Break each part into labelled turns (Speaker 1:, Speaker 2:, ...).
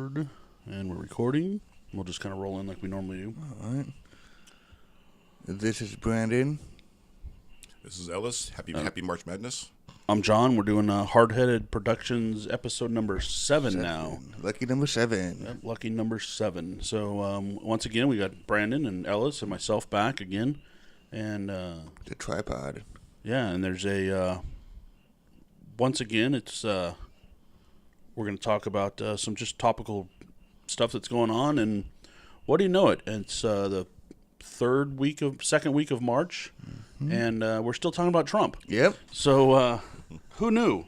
Speaker 1: record, and we're recording. We'll just kind of roll in like we normally do.
Speaker 2: All right. This is Brandon.
Speaker 3: This is Ellis. Happy March Madness.
Speaker 1: I'm John. We're doing HardHeaded Productions episode number 7 now.
Speaker 2: Lucky number 7.
Speaker 1: Yep, lucky number 7. So once again, we got Brandon and Ellis and myself back again. And
Speaker 2: the tripod.
Speaker 1: Yeah, and there's a... once again, it's... we're going to talk about some just topical stuff that's going on. And what do you know it? It's the second week of March. Mm-hmm. And we're still talking about Trump.
Speaker 2: Yep.
Speaker 1: So... who knew?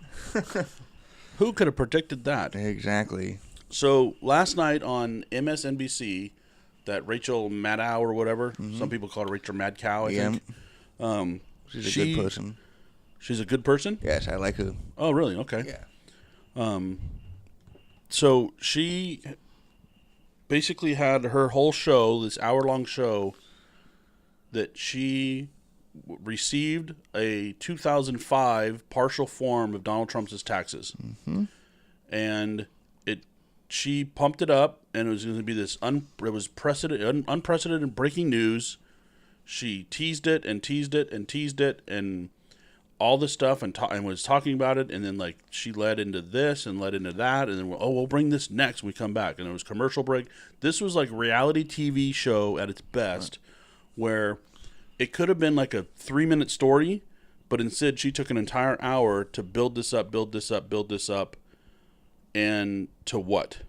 Speaker 1: Who could have predicted that?
Speaker 2: Exactly.
Speaker 1: So last night on MSNBC, that Rachel Maddow or whatever, some people call her Rachel Madcow, I think.
Speaker 2: She's a good person.
Speaker 1: She's a good person?
Speaker 2: Yes, I like her.
Speaker 1: Oh, really? Okay.
Speaker 2: Yeah.
Speaker 1: So she basically had her whole show, this hour-long show, that she received a 2005 partial form of Donald Trump's taxes. Mm-hmm. And she pumped it up, and it was going to be this unprecedented breaking news. She teased it and teased it and teased it and all this stuff and was talking about it, and then like she led into this and led into that, and then we'll bring this next when we come back. And there was commercial break. This was like reality TV show at its best, where it could have been like a 3-minute story, but instead she took an entire hour to build this up, and to what?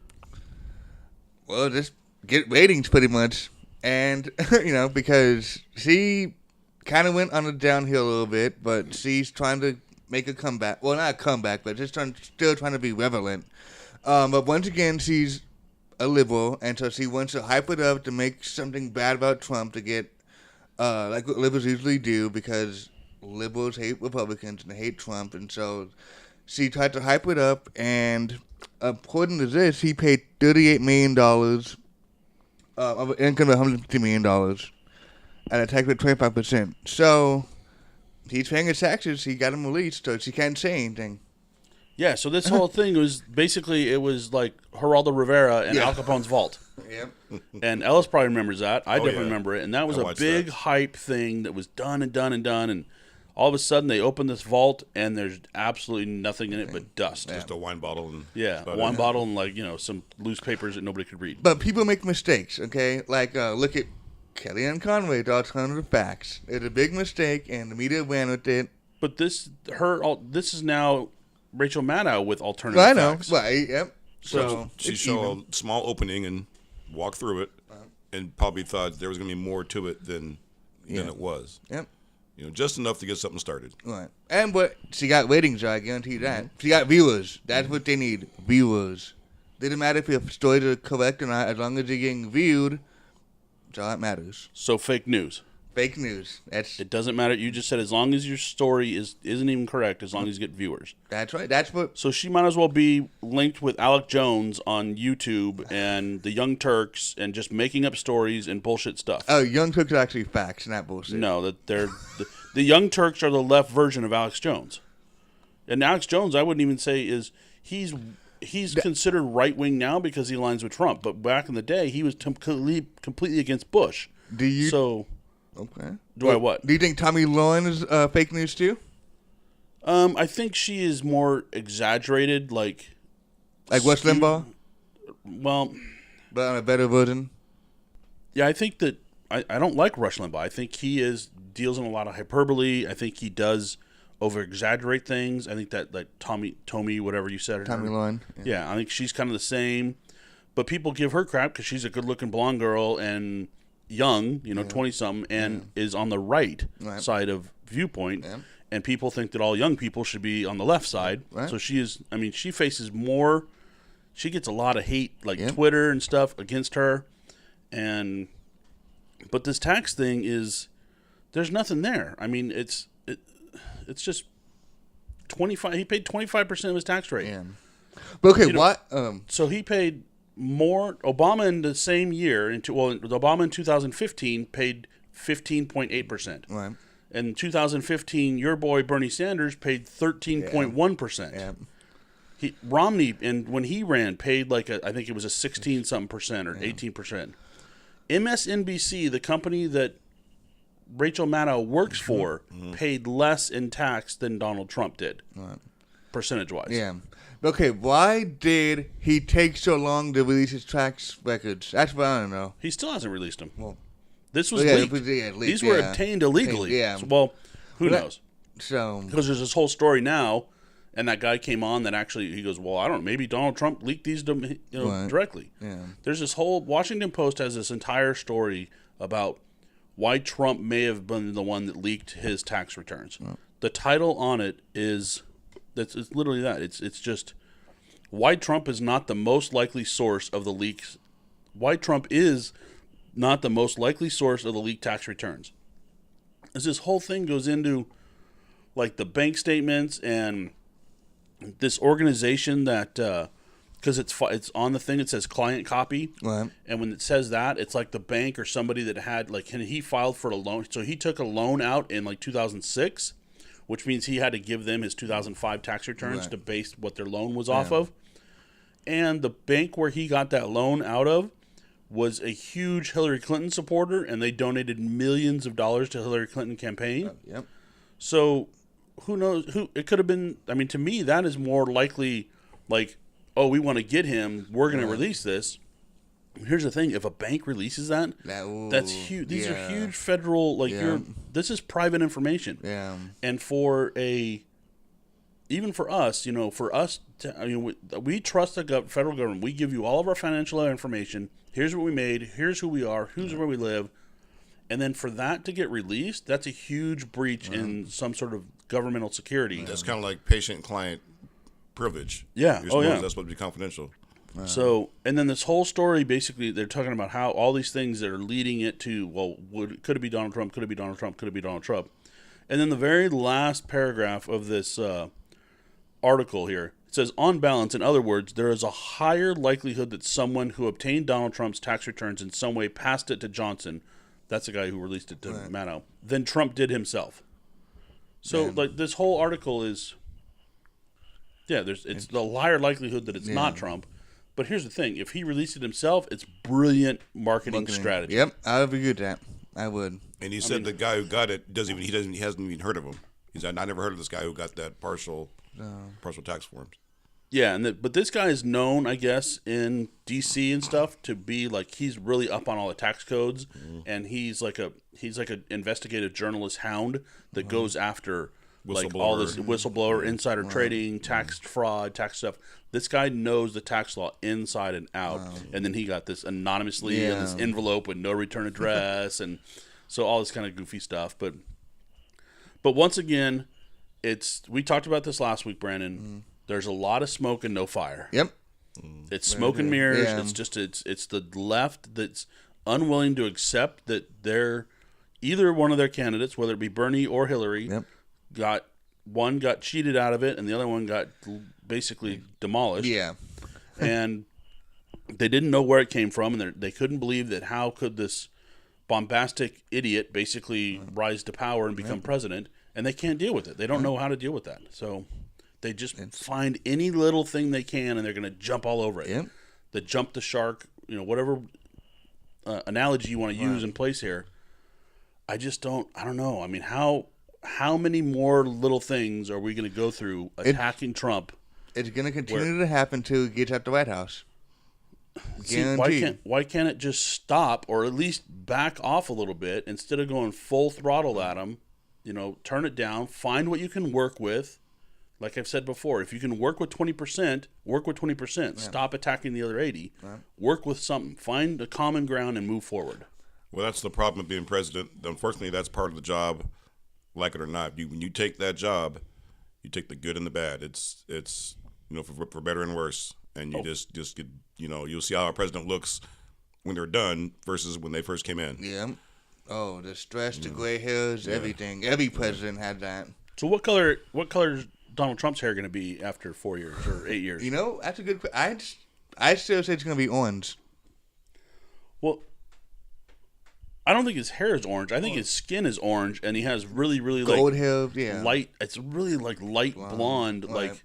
Speaker 2: Well, just get ratings pretty much. And, because she kind of went on a downhill a little bit, but she's trying to make a comeback. Well, not a comeback, but just still trying to be relevant. But once again, she's a liberal, and so she wants to hype it up to make something bad about Trump to get like what liberals usually do, because liberals hate Republicans and hate Trump, and so she tried to hype it up, and according to this, he paid $38 million of an income of $150 million at a tax rate of 25%. So he's paying his taxes, he got him released, so she can't say anything.
Speaker 1: Yeah, so this whole thing was basically, it was like Geraldo Rivera and Al Capone's vault.
Speaker 2: Yep.
Speaker 1: And Ellis probably remembers that. I definitely remember it. And that was a big hype thing that was done. And all of a sudden they open this vault and there's absolutely nothing in it but dust.
Speaker 3: Just a wine bottle.
Speaker 1: Wine bottle and some loose papers that nobody could read.
Speaker 2: But people make mistakes, okay? Like, look at Kellyanne Conway, the alternative facts. It's a big mistake and the media ran with it.
Speaker 1: But this is now Rachel Maddow with alternative facts.
Speaker 2: I know, right, yep.
Speaker 3: So she saw a small opening and walked through it and probably thought there was going to be more to it than it was.
Speaker 2: Yep.
Speaker 3: Just enough to get something started.
Speaker 2: Right. And she got ratings, I guarantee you that. She got viewers. That's what they need, viewers. Didn't matter if your stories are correct or not, as long as they're getting viewed, that's all that matters.
Speaker 1: So fake news.
Speaker 2: Fake news.
Speaker 1: It doesn't matter. You just said as long as your story isn't even correct, as long as you get viewers.
Speaker 2: That's right. That's what.
Speaker 1: So she might as well be linked with Alec Jones on YouTube and the Young Turks and just making up stories and bullshit stuff.
Speaker 2: Oh, Young Turks are actually facts, not bullshit.
Speaker 1: No, that they're the Young Turks are the left version of Alex Jones. And Alex Jones, I wouldn't even say he's considered right wing now because he aligns with Trump. But back in the day, he was completely against Bush.
Speaker 2: Okay.
Speaker 1: I what?
Speaker 2: Do you think Tommy Lauren is fake news too?
Speaker 1: I think she is more exaggerated, like
Speaker 2: Rush Limbaugh.
Speaker 1: Well,
Speaker 2: but on a better version.
Speaker 1: Yeah, I think that I don't like Rush Limbaugh. I think he deals in a lot of hyperbole. I think he does over exaggerate things. I think that Tommy, whatever you said,
Speaker 2: Tommy Lauren.
Speaker 1: Yeah, I think she's kind of the same, but people give her crap because she's a good-looking blonde girl and young, 20-something, and is on the right side of viewpoint, and people think that all young people should be on the left side. Right. So she faces more, she gets a lot of hate, Twitter and stuff against her, but this tax thing there's nothing there. I mean, it's just 25, he paid 25% of his tax rate.
Speaker 2: Yeah. But okay, what?
Speaker 1: So he paid more. Obama in the same year, Obama in 2015 paid 15.8%.
Speaker 2: Right.
Speaker 1: In 2015, your boy Bernie Sanders paid 13.1%.
Speaker 2: Yeah.
Speaker 1: Romney, and when he ran, paid like I think it was a 16-something% or 18%. MSNBC, the company that Rachel Maddow works for, paid less in tax than Donald Trump did, percentage-wise.
Speaker 2: Yeah. Okay, why did he take so long to release his tax records? That's what I don't know.
Speaker 1: He still hasn't released them.
Speaker 2: Well,
Speaker 1: this was leaked.
Speaker 2: leaked.
Speaker 1: These were obtained illegally.
Speaker 2: Yeah.
Speaker 1: So, well, who knows?
Speaker 2: So
Speaker 1: Because there's this whole story now, and that guy came on that actually, he goes, well, I don't know, maybe Donald Trump leaked these directly.
Speaker 2: Yeah.
Speaker 1: There's this whole, Washington Post has this entire story about why Trump may have been the one that leaked his tax returns. The title on it is, it's literally that. It's just, why Trump is not the most likely source of the leaks. Why Trump is not the most likely source of the leaked tax returns. As this whole thing goes into, like, the bank statements and this organization that, because it's on the thing, it says client copy.
Speaker 2: Right.
Speaker 1: And when it says that, it's like the bank or somebody that had, like, he filed for a loan. So he took a loan out in, like, 2006, which means he had to give them his 2005 tax returns to base what their loan was off of. And the bank where he got that loan out of was a huge Hillary Clinton supporter, and they donated millions of dollars to Hillary Clinton campaign.
Speaker 2: Yep.
Speaker 1: So who knows? It could have been. I mean, to me, that is more likely. Like, oh, we want to get him. We're going to release this. Here's the thing: if a bank releases that, that's huge. These are huge federal. Like, this is private information.
Speaker 2: Yeah.
Speaker 1: And for even for us, for us, we trust the federal government. We give you all of our financial information. Here's what we made. Here's who we are. Here's where we live. And then for that to get released, that's a huge breach in some sort of governmental security.
Speaker 3: That's kind of like patient-client privilege.
Speaker 1: Yeah.
Speaker 3: That's supposed to be confidential.
Speaker 1: So, and then this whole story, basically, they're talking about how all these things that are leading it to, well, could it be Donald Trump? Could it be Donald Trump? Could it be Donald Trump? And then the very last paragraph of this article here, it says, on balance, in other words, there is a higher likelihood that someone who obtained Donald Trump's tax returns in some way passed it to Johnson, that's the guy who released it to Maddow, than Trump did himself. So, like, this whole article is, it's the higher likelihood that it's not Trump. But here's the thing: if he released it himself, it's brilliant marketing strategy.
Speaker 2: Yep, I would agree with that. I would.
Speaker 3: And he said the guy who got it he hasn't even heard of him. He said, I never heard of this guy who got that partial tax forms.
Speaker 1: Yeah, but this guy is known, I guess, in D.C. and stuff to be like, he's really up on all the tax codes, and he's like an investigative journalist hound that goes after like all this whistleblower, insider trading, tax fraud, tax stuff. This guy knows the tax law inside and out, and then he got this anonymously in this envelope with no return address, and so all this kind of goofy stuff. But once again, we talked about this last week, Brandon. There's a lot of smoke and no fire.
Speaker 2: Yep.
Speaker 1: It's smoke and mirrors.
Speaker 2: Yeah.
Speaker 1: It's just it's the left that's unwilling to accept that either one of their candidates, whether it be Bernie or Hillary, got cheated out of it, and the other one got basically demolished.
Speaker 2: Yeah.
Speaker 1: And they didn't know where it came from, and they couldn't believe that how could this bombastic idiot basically rise to power and become president, and they can't deal with it. They don't know how to deal with that. So they just find any little thing they can, and they're going to jump all over it.
Speaker 2: Yep.
Speaker 1: The jump the shark, whatever analogy you want to use in place here. I don't know. I mean, how many more little things are we going to go through attacking Trump?
Speaker 2: It's going to continue to happen till he gets at the White House.
Speaker 1: See, why can't it just stop, or at least back off a little bit instead of going full throttle at him? Turn it down. Find what you can work with. Like I've said before, if you can work with 20%, work with 20%. Yeah. Stop attacking the other 80%. Yeah. Work with something. Find a common ground and move forward. Well,
Speaker 3: that's the problem of being president. Unfortunately, that's part of the job, like it or not. When you take that job, you take the good and the bad. It's for better and worse. And you just get, you'll see how our president looks when they're done versus when they first came in.
Speaker 2: Yeah. Oh, the stress, the gray hairs, everything. Every president had that.
Speaker 1: So what color is Donald Trump's hair going to be after 4 years or 8 years?
Speaker 2: That's a good question. I still say it's going to be orange.
Speaker 1: Well, I don't think his hair is orange. I think his skin is orange, and he has really, really
Speaker 2: gold hair,
Speaker 1: light. It's really like light blonde, like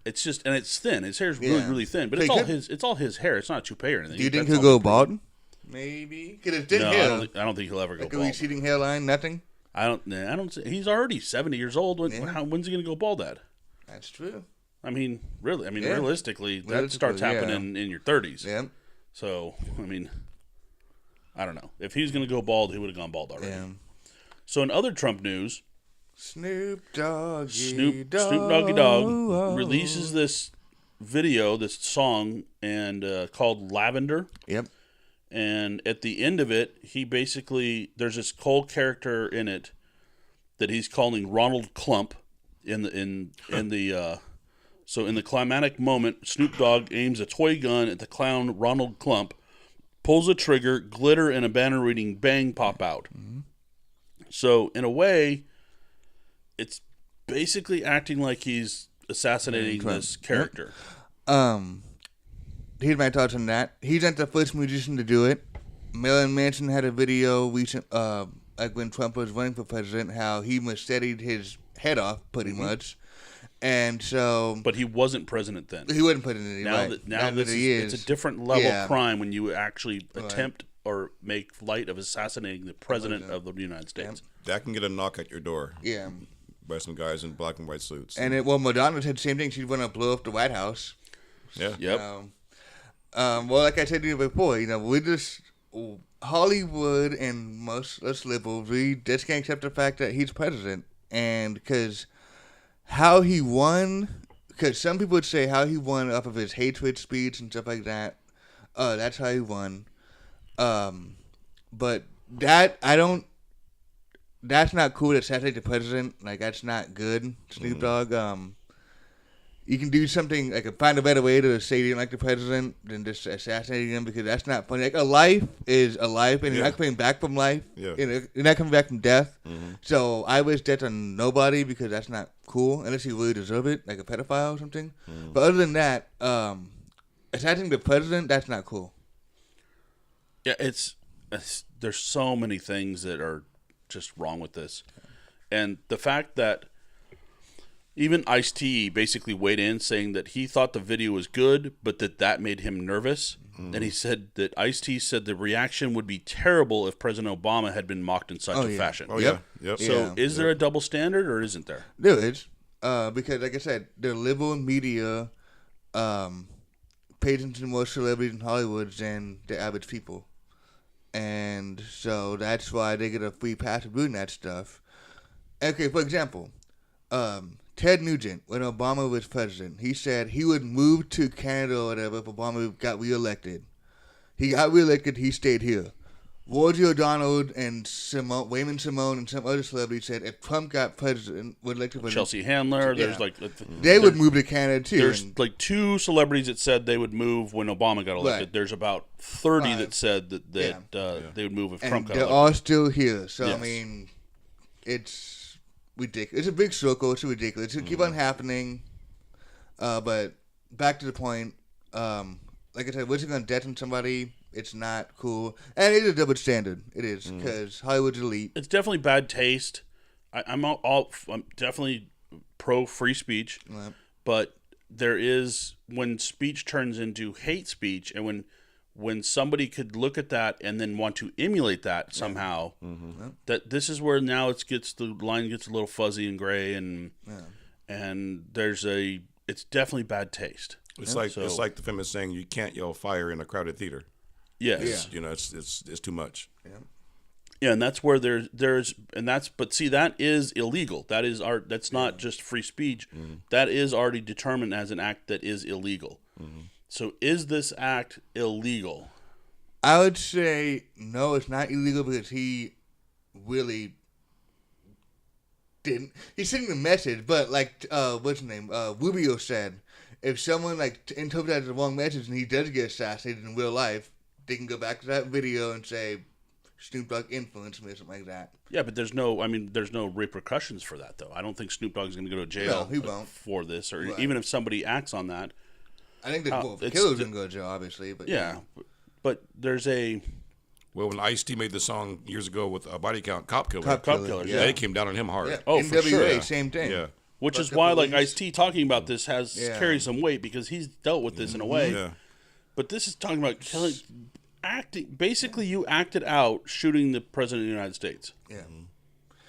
Speaker 1: It's just, and it's thin. His hair's really,
Speaker 2: Yeah.
Speaker 1: really thin, but
Speaker 2: So
Speaker 1: it's
Speaker 2: he
Speaker 1: all
Speaker 2: could-
Speaker 1: his. It's all his hair. It's not a toupee or anything.
Speaker 2: Do you think
Speaker 1: That's
Speaker 2: he'll
Speaker 1: all
Speaker 2: go
Speaker 1: pretty-
Speaker 2: bald? Maybe. Because it's thin
Speaker 1: No,
Speaker 2: hair.
Speaker 1: I don't think he'll ever go
Speaker 2: Like a
Speaker 1: bald.
Speaker 2: receding hairline, nothing?
Speaker 1: I don't. He's already 70 years old. When's he going to go bald at?
Speaker 2: That's true.
Speaker 1: I mean, really. I mean,
Speaker 2: Yeah.
Speaker 1: realistically, that
Speaker 2: Realistically,
Speaker 1: starts
Speaker 2: yeah.
Speaker 1: happening in your 30s.
Speaker 2: Yeah.
Speaker 1: So, I mean, I don't know. If he was going to go bald, he would have gone bald already.
Speaker 2: Yeah.
Speaker 1: So, in other Trump news,
Speaker 2: Snoop Doggy
Speaker 1: Snoop Doggy Dogg releases this video, this song, and called Lavender.
Speaker 2: Yep.
Speaker 1: And at the end of it, he basically, there's this Cole character in it that he's calling Ronald Clump. So in the climatic moment, Snoop Dogg aims a toy gun at the clown Ronald Clump, pulls a trigger, glitter and a banner reading "Bang" pop out. Mm-hmm. So in a way, it's basically acting like he's assassinating this character.
Speaker 2: Here's my thoughts on that. He's not the first musician to do it. Marilyn Manson had a video recent, like when Trump was running for president, how he macheted his head off, pretty much. And so,
Speaker 1: But he wasn't president then.
Speaker 2: he wouldn't put it in.
Speaker 1: Now
Speaker 2: Right.
Speaker 1: that now this
Speaker 2: he
Speaker 1: is, it's a different level
Speaker 2: Yeah.
Speaker 1: of crime when you actually attempt or make light of assassinating the president of the United States.
Speaker 3: That can get a knock at your door
Speaker 2: Yeah.
Speaker 3: by some guys in black and white suits.
Speaker 2: And Madonna said the same thing. She'd want to blow up the White House.
Speaker 3: yeah.
Speaker 1: Yep.
Speaker 2: Well, like I said to you before, we just Hollywood and most us liberals, we just can't accept the fact that he's president, and because how he won, because some people would say how he won off of his hatred speech and stuff like that. That's how he won. But that I don't. That's not cool to assassinate the president. Like that's not good, Snoop Dogg. You can do something like find a better way to say you don't like the president than just assassinating him, because that's not funny. Like a life is a life, and you're not coming back from life.
Speaker 3: Yeah.
Speaker 2: You're not coming back from death. So I wish death on nobody, because that's not cool unless you really deserve it, like a pedophile or something. But other than that, assassinating the president, that's not cool.
Speaker 1: Yeah, it's there's so many things that are just wrong with this. And the fact that even Ice-T basically weighed in saying that he thought the video was good, but that made him nervous. And he said that Ice-T said the reaction would be terrible if President Obama had been mocked in such a fashion.
Speaker 3: Oh,
Speaker 2: Yep.
Speaker 3: yeah. Yep.
Speaker 1: So is there a double standard or isn't there?
Speaker 2: There is, because like I said, the liberal media pays attention to more celebrities in Hollywood than the average people, and so that's why they get a free pass of doing that stuff. Okay, for example, Ted Nugent, when Obama was president, he said he would move to Canada or whatever if Obama got reelected. He got reelected, he stayed here. Rosie O'Donnell and Wayman Simone and some other celebrities said if Trump got president, would elected president,
Speaker 1: Chelsea Handler, there's like
Speaker 2: they would move to Canada too.
Speaker 1: there's
Speaker 2: and-
Speaker 1: like 2 celebrities that said they would move when Obama got elected.
Speaker 2: Right.
Speaker 1: There's about 30 that said that they would move if Trump
Speaker 2: and
Speaker 1: got
Speaker 2: they're
Speaker 1: elected.
Speaker 2: all still here. So
Speaker 1: Yes.
Speaker 2: I mean, it's ridiculous. It's a big circle. It's ridiculous. It's gonna keep on happening. But back to the point. Like I said, once you're gonna deaden somebody, it's not cool, and it is a double standard. It is because Hollywood's elite.
Speaker 1: It's definitely bad taste. I'm definitely pro free speech,
Speaker 2: Right.
Speaker 1: but there is when speech turns into hate speech, and when somebody could look at that and then want to emulate that somehow, that this is where now the line gets a little fuzzy and gray, and it's definitely bad taste.
Speaker 3: It's like the famous saying, "You can't yell fire in a crowded theater."
Speaker 1: Yes.
Speaker 3: You know, it's too much.
Speaker 1: Yeah, and that's where but see, that is illegal. That is that's not just free speech. That is already determined as an act that is illegal. So is this act illegal?
Speaker 2: I would say no, it's not illegal because he really didn't. He's sending a message, but like what's his name? Rubio said, if someone interprets the wrong message and he does get assassinated in real life, they can go back to that video and say Snoop Dogg influenced me or something like that.
Speaker 1: Yeah, but there's no repercussions for that though. I don't think Snoop Dogg is going to go to jail
Speaker 2: No, he won't.
Speaker 1: for this, or
Speaker 2: Right.
Speaker 1: even if somebody acts on that.
Speaker 2: I think the
Speaker 1: it's
Speaker 2: killer's gonna go to jail, obviously, but
Speaker 1: Yeah, but there's a
Speaker 3: Well, when Ice-T made the song years ago with a body count, Cop Killer,
Speaker 2: Cop
Speaker 1: Cop
Speaker 2: Killer,
Speaker 1: Killer,
Speaker 3: yeah, they came down on him hard.
Speaker 2: yeah.
Speaker 1: Oh, for
Speaker 2: NWA,
Speaker 1: sure.
Speaker 2: same thing.
Speaker 3: Yeah.
Speaker 1: Which
Speaker 2: Fuck
Speaker 1: is
Speaker 2: the
Speaker 1: why, like,
Speaker 2: police.
Speaker 1: Ice-T talking about this
Speaker 2: Yeah.
Speaker 1: carries some weight because he's dealt with this in a way.
Speaker 3: Yeah.
Speaker 1: But this is talking about acting. Basically, you acted out shooting the president of the United States.
Speaker 2: Yeah.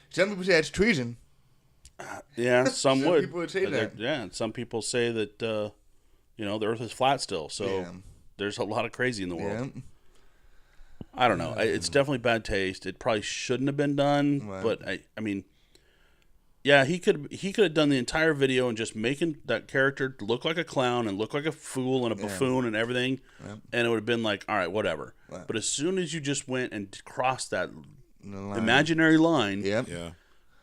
Speaker 2: Some people say that's treason.
Speaker 1: Yeah, some would.
Speaker 2: people would say that.
Speaker 1: Yeah, and some people say that the Earth is flat still. So
Speaker 2: Yeah.
Speaker 1: there's a lot of crazy in the world.
Speaker 2: Yeah.
Speaker 1: I don't know. It's definitely bad taste. It probably shouldn't have been done.
Speaker 2: Right.
Speaker 1: But I mean, yeah, he could have done the entire video and just making that character look like a clown and look like a fool and a buffoon and everything, and it would have been like, all right, whatever.
Speaker 2: Right.
Speaker 1: But as soon as you just went and crossed that
Speaker 2: The line.
Speaker 1: imaginary line,
Speaker 2: Yep.
Speaker 3: Yeah.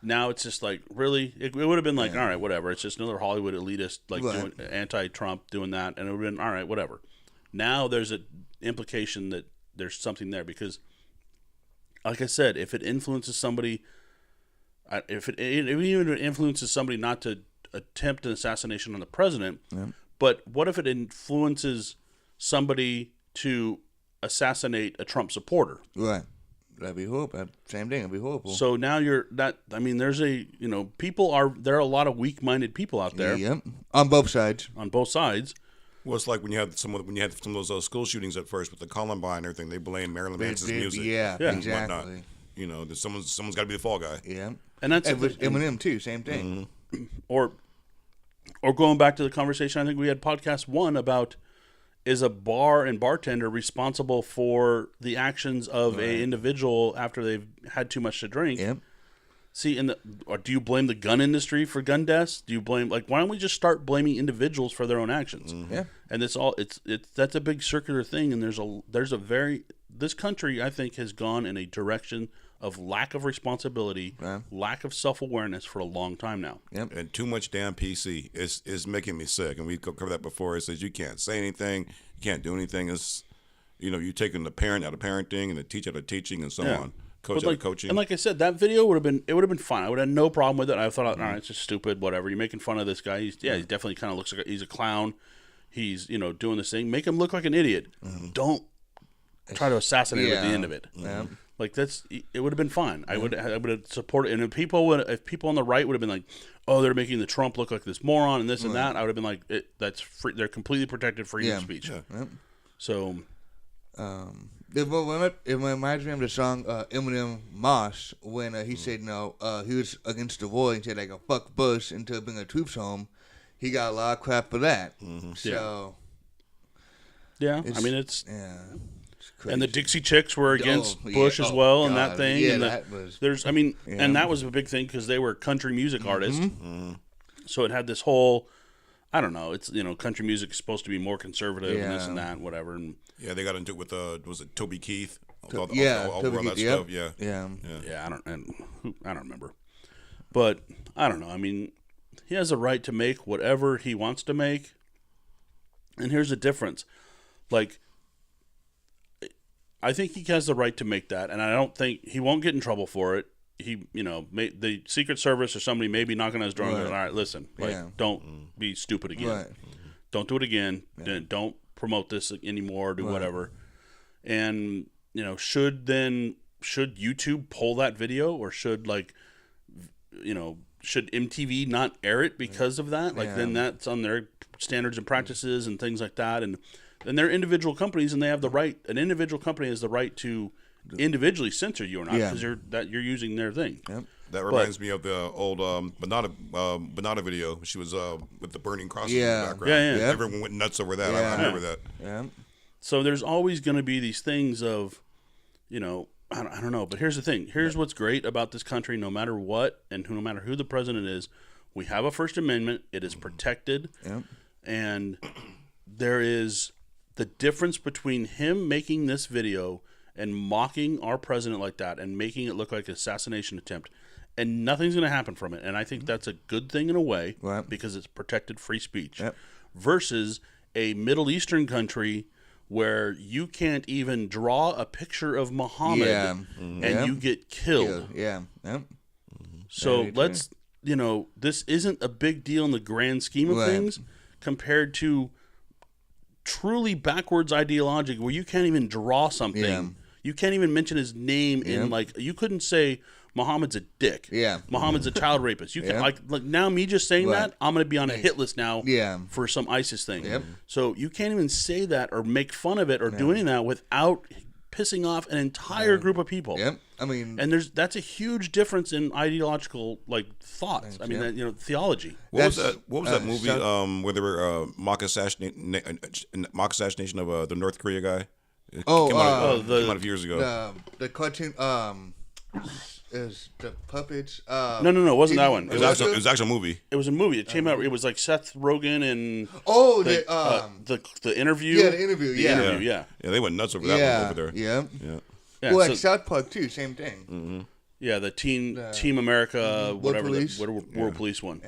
Speaker 1: now it's just like, really? It would have been like, all right, whatever. It's just another Hollywood elitist like
Speaker 2: Right.
Speaker 1: doing anti-Trump doing that, and it would have been all right, whatever. Now there's an implication that there's something there because, like I said, if it influences somebody, if it even influences somebody not to attempt an assassination on the president, but what if it influences somebody to assassinate a Trump supporter?
Speaker 2: Right. That'd be horrible. Same thing. It'd be horrible.
Speaker 1: So now there's there are a lot of weak-minded people out there
Speaker 2: Yep. On both sides.
Speaker 1: on both sides.
Speaker 3: Well, it's like when you had some of those school shootings at first with the Columbine and everything. They blame Marilyn Manson's music.
Speaker 2: Yeah,
Speaker 1: Yeah.
Speaker 3: and
Speaker 2: exactly.
Speaker 3: whatnot. You know, someone's got to be the fall guy.
Speaker 2: Yeah.
Speaker 1: And that's
Speaker 2: And with Eminem too, same thing.
Speaker 1: or going back to the conversation I think we had podcast 1 about, is a bar and bartender responsible for the actions of a individual after they've had too much to drink?
Speaker 2: Yep.
Speaker 1: See, or do you blame the gun industry for gun deaths? Do you blame, like, why don't we just start blaming individuals for their own actions?
Speaker 2: Yeah.
Speaker 1: And that's a big circular thing. And this country, I think, has gone in a direction of lack of responsibility, lack of self-awareness for a long time now.
Speaker 2: Yep.
Speaker 3: And too much damn PC is making me sick. And we covered that before. It says you can't say anything, you can't do anything. It's, you're taking the parent out of parenting and the teacher out of teaching and so on. Coach out of coaching.
Speaker 1: And like I said, that video would have been fine. I would have no problem with it. I thought, all right, it's just stupid, whatever. You're making fun of this guy. He definitely kind of looks like he's a clown. He's, doing this thing. Make him look like an idiot. Don't try to assassinate him at the end of it.
Speaker 2: Yeah.
Speaker 1: Like it would have been fine. I would have supported. And if people on the right would have been like, oh, they're making the Trump look like this moron and this and that, I would have been like, that's free. They're completely protected freedom of speech.
Speaker 3: Yeah.
Speaker 2: Yep.
Speaker 1: So,
Speaker 2: It reminds me of the song Eminem Moss when he said he was against the war. He said like a fuck Bush until bring the troops home. He got a lot of crap for that. So
Speaker 1: yeah, I mean it's
Speaker 2: crazy.
Speaker 1: and the Dixie Chicks were against Bush as well, and that thing.
Speaker 2: Yeah,
Speaker 1: and
Speaker 2: that was.
Speaker 1: and that was a big thing because they were country music artists. So it had this whole, I don't know, it's country music is supposed to be more conservative and this and that, whatever. And
Speaker 3: yeah, they got into it with was it Toby Keith? All
Speaker 2: Toby
Speaker 3: that
Speaker 2: Keith,
Speaker 3: stuff.
Speaker 2: yeah.
Speaker 1: yeah, I don't remember, but I don't know. I mean, he has a right to make whatever he wants to make, and here's the difference. Like, I think he has the right to make that, and I don't think he won't get in trouble for it. He, the Secret Service or somebody may be knocking on his door and going, all right, listen, don't be stupid again.
Speaker 2: Right.
Speaker 1: Don't do it again. Don't promote this anymore. Do whatever. And, should YouTube pull that video, or should should MTV not air it because of that? Like, then that's on their standards and practices and things like that. And they're individual companies, and they have the right. An individual company has the right to individually censor you or not because you're using their thing.
Speaker 2: Yep.
Speaker 3: That reminds me of the old Banana video. She was with the burning crosses in the background.
Speaker 1: Yeah.
Speaker 3: Everyone went nuts over that. I remember that.
Speaker 2: Yeah.
Speaker 1: So there's always going to be these things of, I don't know. But here's the thing. Here's what's great about this country. No matter what, and no matter who the president is, we have a First Amendment. It is protected.
Speaker 2: Yep.
Speaker 1: And there is the difference between him making this video and mocking our president like that and making it look like an assassination attempt, and nothing's going to happen from it. And I think that's a good thing in a way because it's protected free speech versus a Middle Eastern country where you can't even draw a picture of Muhammad and you get killed.
Speaker 2: Yeah. Yep.
Speaker 1: So let's, this isn't a big deal in the grand scheme of things compared to truly backwards ideology where you can't even draw something. You can't even mention his name in like. You couldn't say Muhammad's a dick.
Speaker 2: Yeah.
Speaker 1: Muhammad's a child rapist. You can like now me just saying that I'm gonna be on a hit list now.
Speaker 2: Yeah.
Speaker 1: For some ISIS thing.
Speaker 2: Yep.
Speaker 1: So you can't even say that or make fun of it or do any of that without pissing off an entire group of people.
Speaker 2: Yep. I mean,
Speaker 1: and that's a huge difference in ideological like thoughts. I mean, theology.
Speaker 3: What was that movie where there were mock assassination of the North Korea guy? It came out a few years ago.
Speaker 2: The cartoon is the puppets.
Speaker 1: No, it wasn't that one.
Speaker 3: It was actually a movie.
Speaker 1: It was a movie. It came out. It was like Seth Rogen and the interview.
Speaker 2: Yeah, the interview.
Speaker 1: Yeah,
Speaker 3: they went nuts over that one over there.
Speaker 2: Yeah.
Speaker 1: Yeah,
Speaker 2: well, like South Park too, same thing.
Speaker 3: Mm-hmm.
Speaker 1: Yeah, the Team America, whatever, World Police one.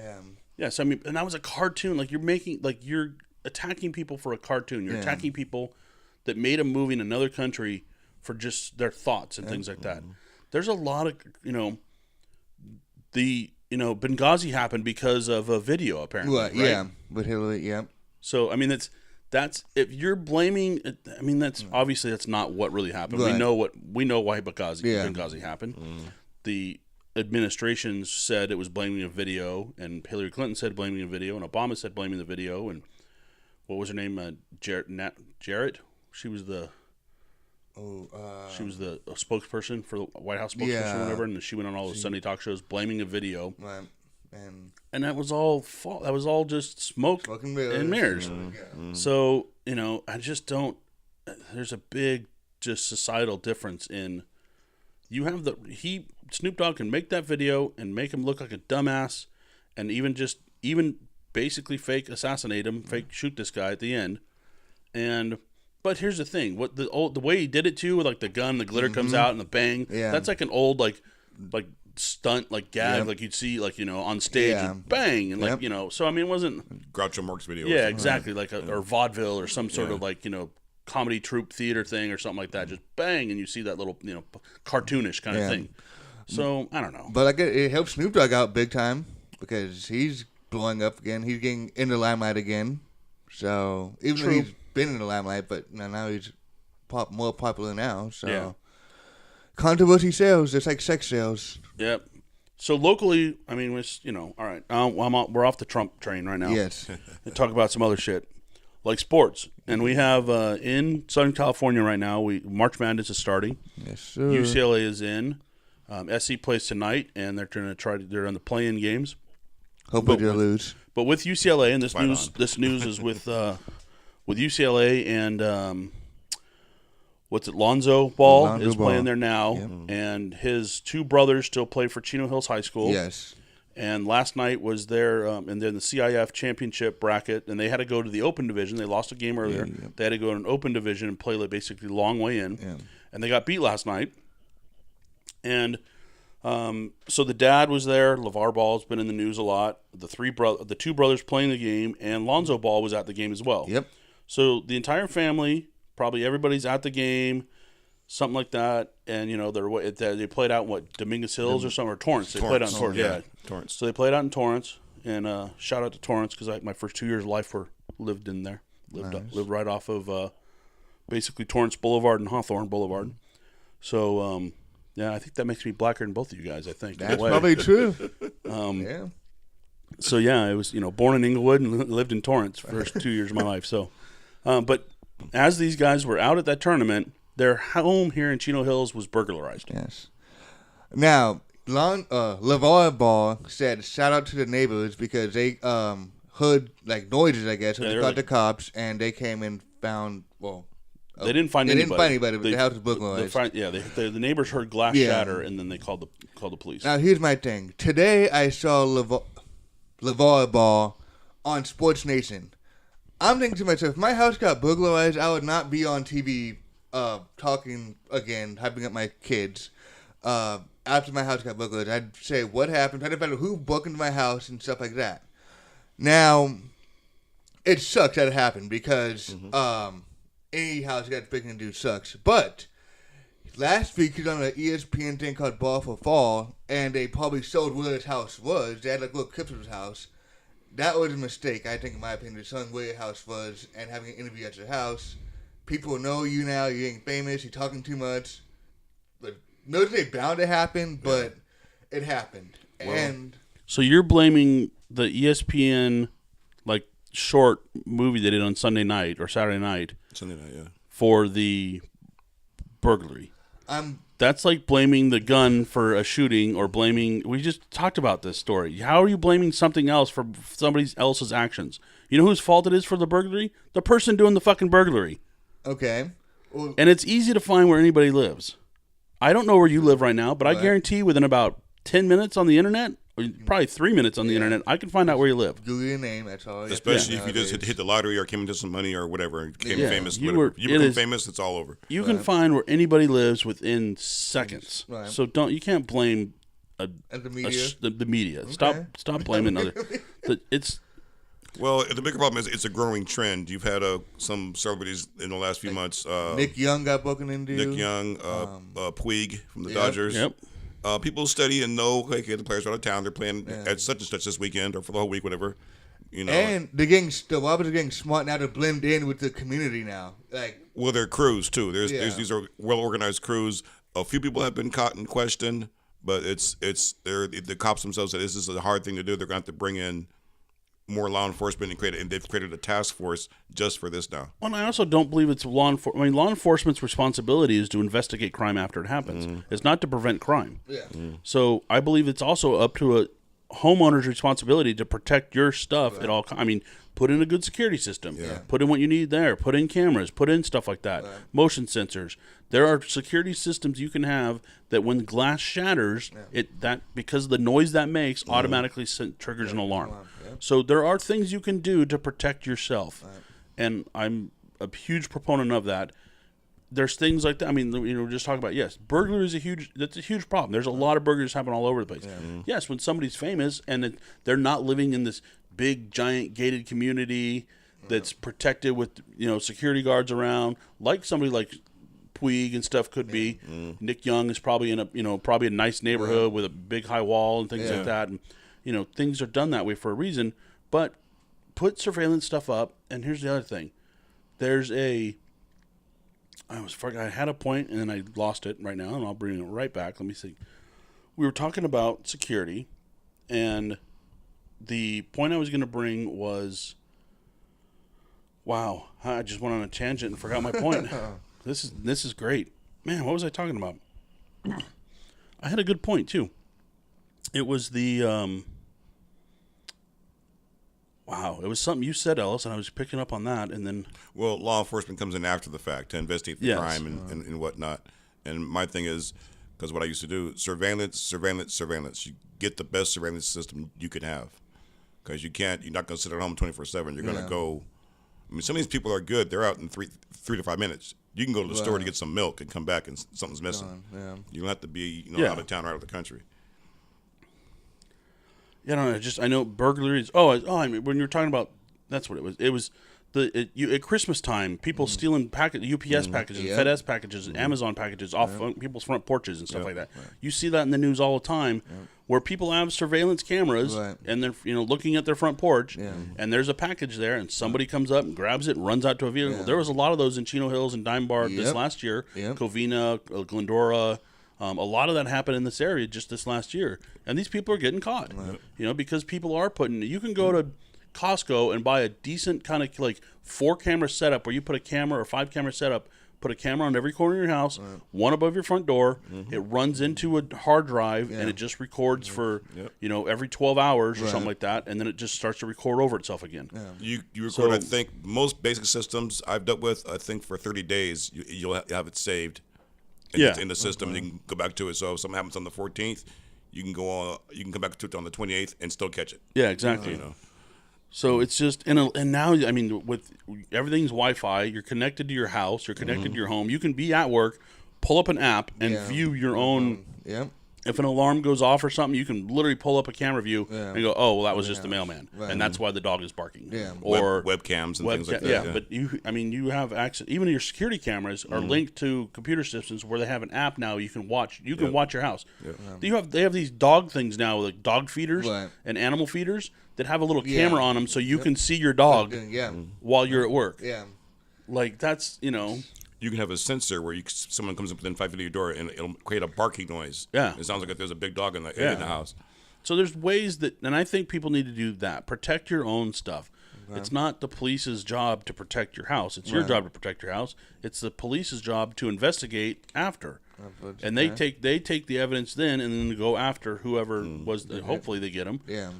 Speaker 1: Yeah, so I mean, and that was a cartoon. Like you're attacking people for a cartoon. You're attacking people that made a movie in another country for just their thoughts and things like that. There's a lot of Benghazi happened because of a video apparently.
Speaker 2: Right? Yeah, with Hillary. Yeah.
Speaker 1: So I mean that's if you're blaming. I mean that's obviously that's not what really happened. Right. We know why Benghazi happened. The administration said it was blaming a video, and Hillary Clinton said blaming a video, and Obama said blaming the video, and what was her name? Jarrett. She was the spokesperson for the White House spokesperson or whatever, and she went on all those Sunday talk shows blaming a video.
Speaker 2: Right.
Speaker 1: And that was all that was all just smoke and mirrors. So, I just don't there's a big just societal difference in you have Snoop Dogg can make that video and make him look like a dumbass and even basically fake assassinate him, fake shoot this guy at the end. But here's the thing: what the way he did it too, with like the gun, the glitter comes out and the bang. Yeah. That's like an old like stunt like gag like you'd see like on stage and bang and So I mean, it wasn't
Speaker 3: Groucho Marx video.
Speaker 1: Yeah, exactly, like or vaudeville or some sort of like comedy troupe theater thing or something like that. Just bang and you see that little cartoonish kind of thing. So I don't know.
Speaker 2: But it helps Snoop Dogg out big time because he's blowing up again. He's getting in the limelight again. So even though he's been in the limelight, but now he's more popular now. So controversy sells. It's like sex sales.
Speaker 1: Yep. So locally, I mean, it's all right. We're off the Trump train right now.
Speaker 2: Yes.
Speaker 1: And talk about some other shit like sports, and we have in Southern California right now. March Madness is starting.
Speaker 2: Yes, sir.
Speaker 1: UCLA is in. SC plays tonight, and they're going to they're on the play-in games.
Speaker 2: Hopefully they'll lose.
Speaker 1: But with UCLA, and this news is with UCLA and Lonzo Ball is playing there now, and his two brothers still play for Chino Hills High School.
Speaker 2: Yes.
Speaker 1: And last night was their and then the CIF championship bracket, and they had to go to the open division. They lost a game earlier. They had to go to an open division and play basically long way in, and they got beat last night. And so the dad was there. LeVar Ball's been in the news a lot. The two brothers playing the game, and Lonzo Ball was at the game as well.
Speaker 2: Yep.
Speaker 1: So the entire family, probably everybody's at the game, something like that. And they played out in Dominguez Hills or something, or Torrance. They played out in Torrance. Yeah,
Speaker 3: Torrance.
Speaker 1: So they played out in Torrance, and shout out to Torrance because my first 2 years of life lived in there. Lived right off of basically Torrance Boulevard and Hawthorne Boulevard. So yeah, I think that makes me blacker than both of you guys. I think
Speaker 2: that's probably true.
Speaker 1: Yeah. So yeah, I was born in Inglewood and lived in Torrance for the first 2 years of my life. So, but as these guys were out at that tournament, their home here in Chino Hills was burglarized.
Speaker 2: Yes. Now, LeVar Ball said, "Shout out to the neighbors because they heard like noises, I guess. So they called the cops and they came and found
Speaker 1: They didn't find anybody.
Speaker 2: But the house was burglarized.
Speaker 1: The neighbors heard glass shatter, and then they called the police.
Speaker 2: Now here's my thing. Today I saw LeVar Ball on Sports Nation. I'm thinking to myself, if my house got burglarized, I would not be on TV talking again, hyping up my kids. After my house got burglarized, I'd say what happened, try to find out who broke into my house and stuff like that. Now, it sucks that it happened because any house got breaking into sucks. But last week he was on an ESPN thing called Ball for Fall, and they probably showed where his house was. They had like little clips of his house. That was a mistake, I think, in my opinion, showing where your house was and having an interview at your house. people know you now. You're getting famous. You're talking too much. Like, no, it's bound to happen, but it happened.
Speaker 3: Well,
Speaker 2: and
Speaker 1: So you're blaming the ESPN like short movie they did on Sunday night or Saturday night for the burglary. That's like blaming the gun for a shooting or blaming... We just talked about this story. How are you blaming something else for somebody else's actions? You know whose fault it is for the burglary? The person doing the fucking burglary.
Speaker 2: Okay. Well,
Speaker 1: and it's easy to find where anybody lives. I don't know where you live right now, but I guarantee within about 10 minutes on the internet, or probably 3 minutes on the internet, I can find out where you live.
Speaker 2: Google your name, that's all.
Speaker 3: Especially if you just hit the lottery or came into some money or whatever and became famous. You become famous, it's all over.
Speaker 1: You can find where anybody lives within seconds.
Speaker 2: Right.
Speaker 1: So you can't blame
Speaker 2: the media.
Speaker 1: The media.
Speaker 2: Okay.
Speaker 1: Stop blaming other.
Speaker 3: Well, the bigger problem is it's a growing trend. You've had some celebrities in the last few months.
Speaker 2: Nick Young got broken into.
Speaker 3: Nick Young, Puig from the Dodgers.
Speaker 1: Yep.
Speaker 3: People study and know, the players are out of town. They're playing at such and such this weekend or for the whole week, whatever. You know. And
Speaker 2: the Robbers are getting smart now to blend in with the community now.
Speaker 3: Well, they're crews too. There's these are well organized crews. A few people have been caught and questioned, but the cops themselves said this is a hard thing to do. They're going to have to bring in more law enforcement and they've created a task force just for this now.
Speaker 1: Well, I also don't believe it's law enforcement. I mean, law enforcement's responsibility is to investigate crime after it happens. It's not to prevent crime.
Speaker 2: Yeah.
Speaker 1: So I believe it's also up to a homeowner's responsibility to protect your stuff at all. I mean, put in a good security system.
Speaker 3: Yeah.
Speaker 1: Put in what you need there. Put in cameras. Put in stuff like that. Motion sensors. There are security systems you can have that when glass shatters, because of the noise that makes automatically triggers an alarm. So there are things you can do to protect yourself, and I'm a huge proponent of that. There's things like that. I mean, we're just talking about, burglary is a huge problem. There's a lot of burglaries happen all over the place. Yeah. Yes, when somebody's famous and they're not living in this big, giant, gated community that's protected with, security guards around, like somebody like Puig and stuff could be. Nick Young is probably in a nice neighborhood with a big high wall and things like that. And, things are done that way for a reason. But put surveillance stuff up. And here's the other thing. I had a point and then I lost it right now, and I'll bring it right back. Let me see. We were talking about security, and the point I was going to bring was, wow, I just went on a tangent and forgot my point. This is great. Man, what was I talking about? I had a good point too. It was the it was something you said, Ellis, and I was picking up on that, and then...
Speaker 3: Well, law enforcement comes in after the fact to investigate the crime and whatnot. And my thing is, because what I used to do, surveillance. You get the best surveillance system you can have. Because you're not going to sit at home 24/7. You're going to go... I mean, some of these people are good. They're out in 3 to 5 minutes. You can go to the store to get some milk and come back and something's missing. You don't have to be out of town or out of the country.
Speaker 1: Yeah, I know burglaries. I mean, when you're talking about, that's what it was. It was at Christmas time, people stealing UPS packages, FedEx packages, Amazon packages off people's front porches and stuff like that. Right. You see that in the news all the time, where people have surveillance cameras and they're looking at their front porch, and there's a package there, and somebody comes up and grabs it and runs out to a vehicle. There was a lot of those in Chino Hills and Dime Bar this last year, Covina, Glendora. A lot of that happened in this area just this last year, and these people are getting caught. Because people are you can go to Costco and buy a decent kind of like 4-camera setup where you put a camera or 5-camera setup, put a camera on every corner of your house, one above your front door. It runs into a hard drive and it just records for every 12 hours or something like that, and then it just starts to record over itself again.
Speaker 3: You record. I think most basic systems I've dealt with, I think for 30 days you'll have it saved. In the system, and you can go back to it. So if something happens on the 14th, you can go on. You can come back to it on the 28th and still catch it.
Speaker 1: Yeah, exactly. So it's just and now I mean with everything's Wi-Fi, you're connected to your house, you're connected to your home. You can be at work, pull up an app, and view your own. If an alarm goes off or something, you can literally pull up a camera view and go, "Oh, well, that was just the mailman," and that's why the dog is barking. Or
Speaker 3: webcams and things like that.
Speaker 1: But you have access. Even your security cameras are linked to computer systems where they have an app now. You can watch. You can watch your house. They have these dog things now, like dog feeders and animal feeders that have a little camera on them, so you can see your dog while you're at work. Like that's
Speaker 3: You can have a sensor where someone comes up within 5 feet of your door and it'll create a barking noise.
Speaker 1: Yeah.
Speaker 3: It sounds like there's a big dog in the house.
Speaker 1: So there's ways that, and I think people need to do that. Protect your own stuff. Okay. It's not the police's job to protect your house. It's your job to protect your house. It's the police's job to investigate after. And they take the evidence then and then go after whoever was. Hopefully they get them.
Speaker 2: Yeah.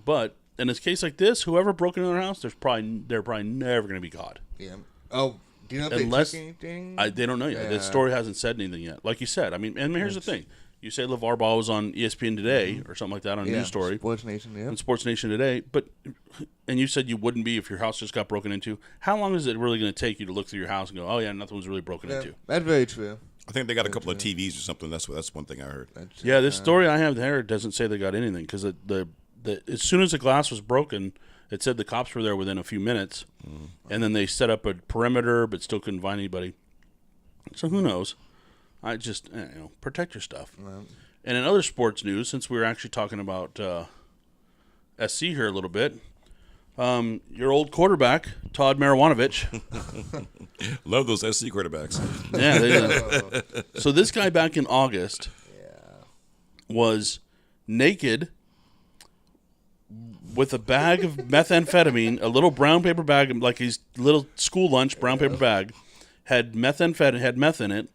Speaker 1: But in a case like this, whoever broke into their house, they're probably never going to be caught.
Speaker 2: Yeah. Oh. Do you know if they took anything?
Speaker 1: They don't know yet. The story hasn't said anything yet. Like you said, and here's the thing. You say LeVar Ball was on ESPN Today or something like that on a news story.
Speaker 2: Sports Nation, yeah.
Speaker 1: On Sports Nation Today. And you said you wouldn't be if your house just got broken into. How long is it really going to take you to look through your house and go, oh, yeah, nothing was really broken into?
Speaker 2: That's very true.
Speaker 3: I think they got a couple of TVs or something. That's one thing I heard.
Speaker 1: This story I have there doesn't say they got anything because as soon as the glass was broken, it said the cops were there within a few minutes, and then they set up a perimeter but still couldn't find anybody. So who knows? I just, protect your stuff. Right. And in other sports news, since we were actually talking about SC here a little bit, your old quarterback, Todd Marijuanovich.
Speaker 3: Love those SC quarterbacks.
Speaker 1: Yeah. So this guy back in August was naked with a bag of methamphetamine, a little brown paper bag, like his little school lunch brown paper bag, had meth in it,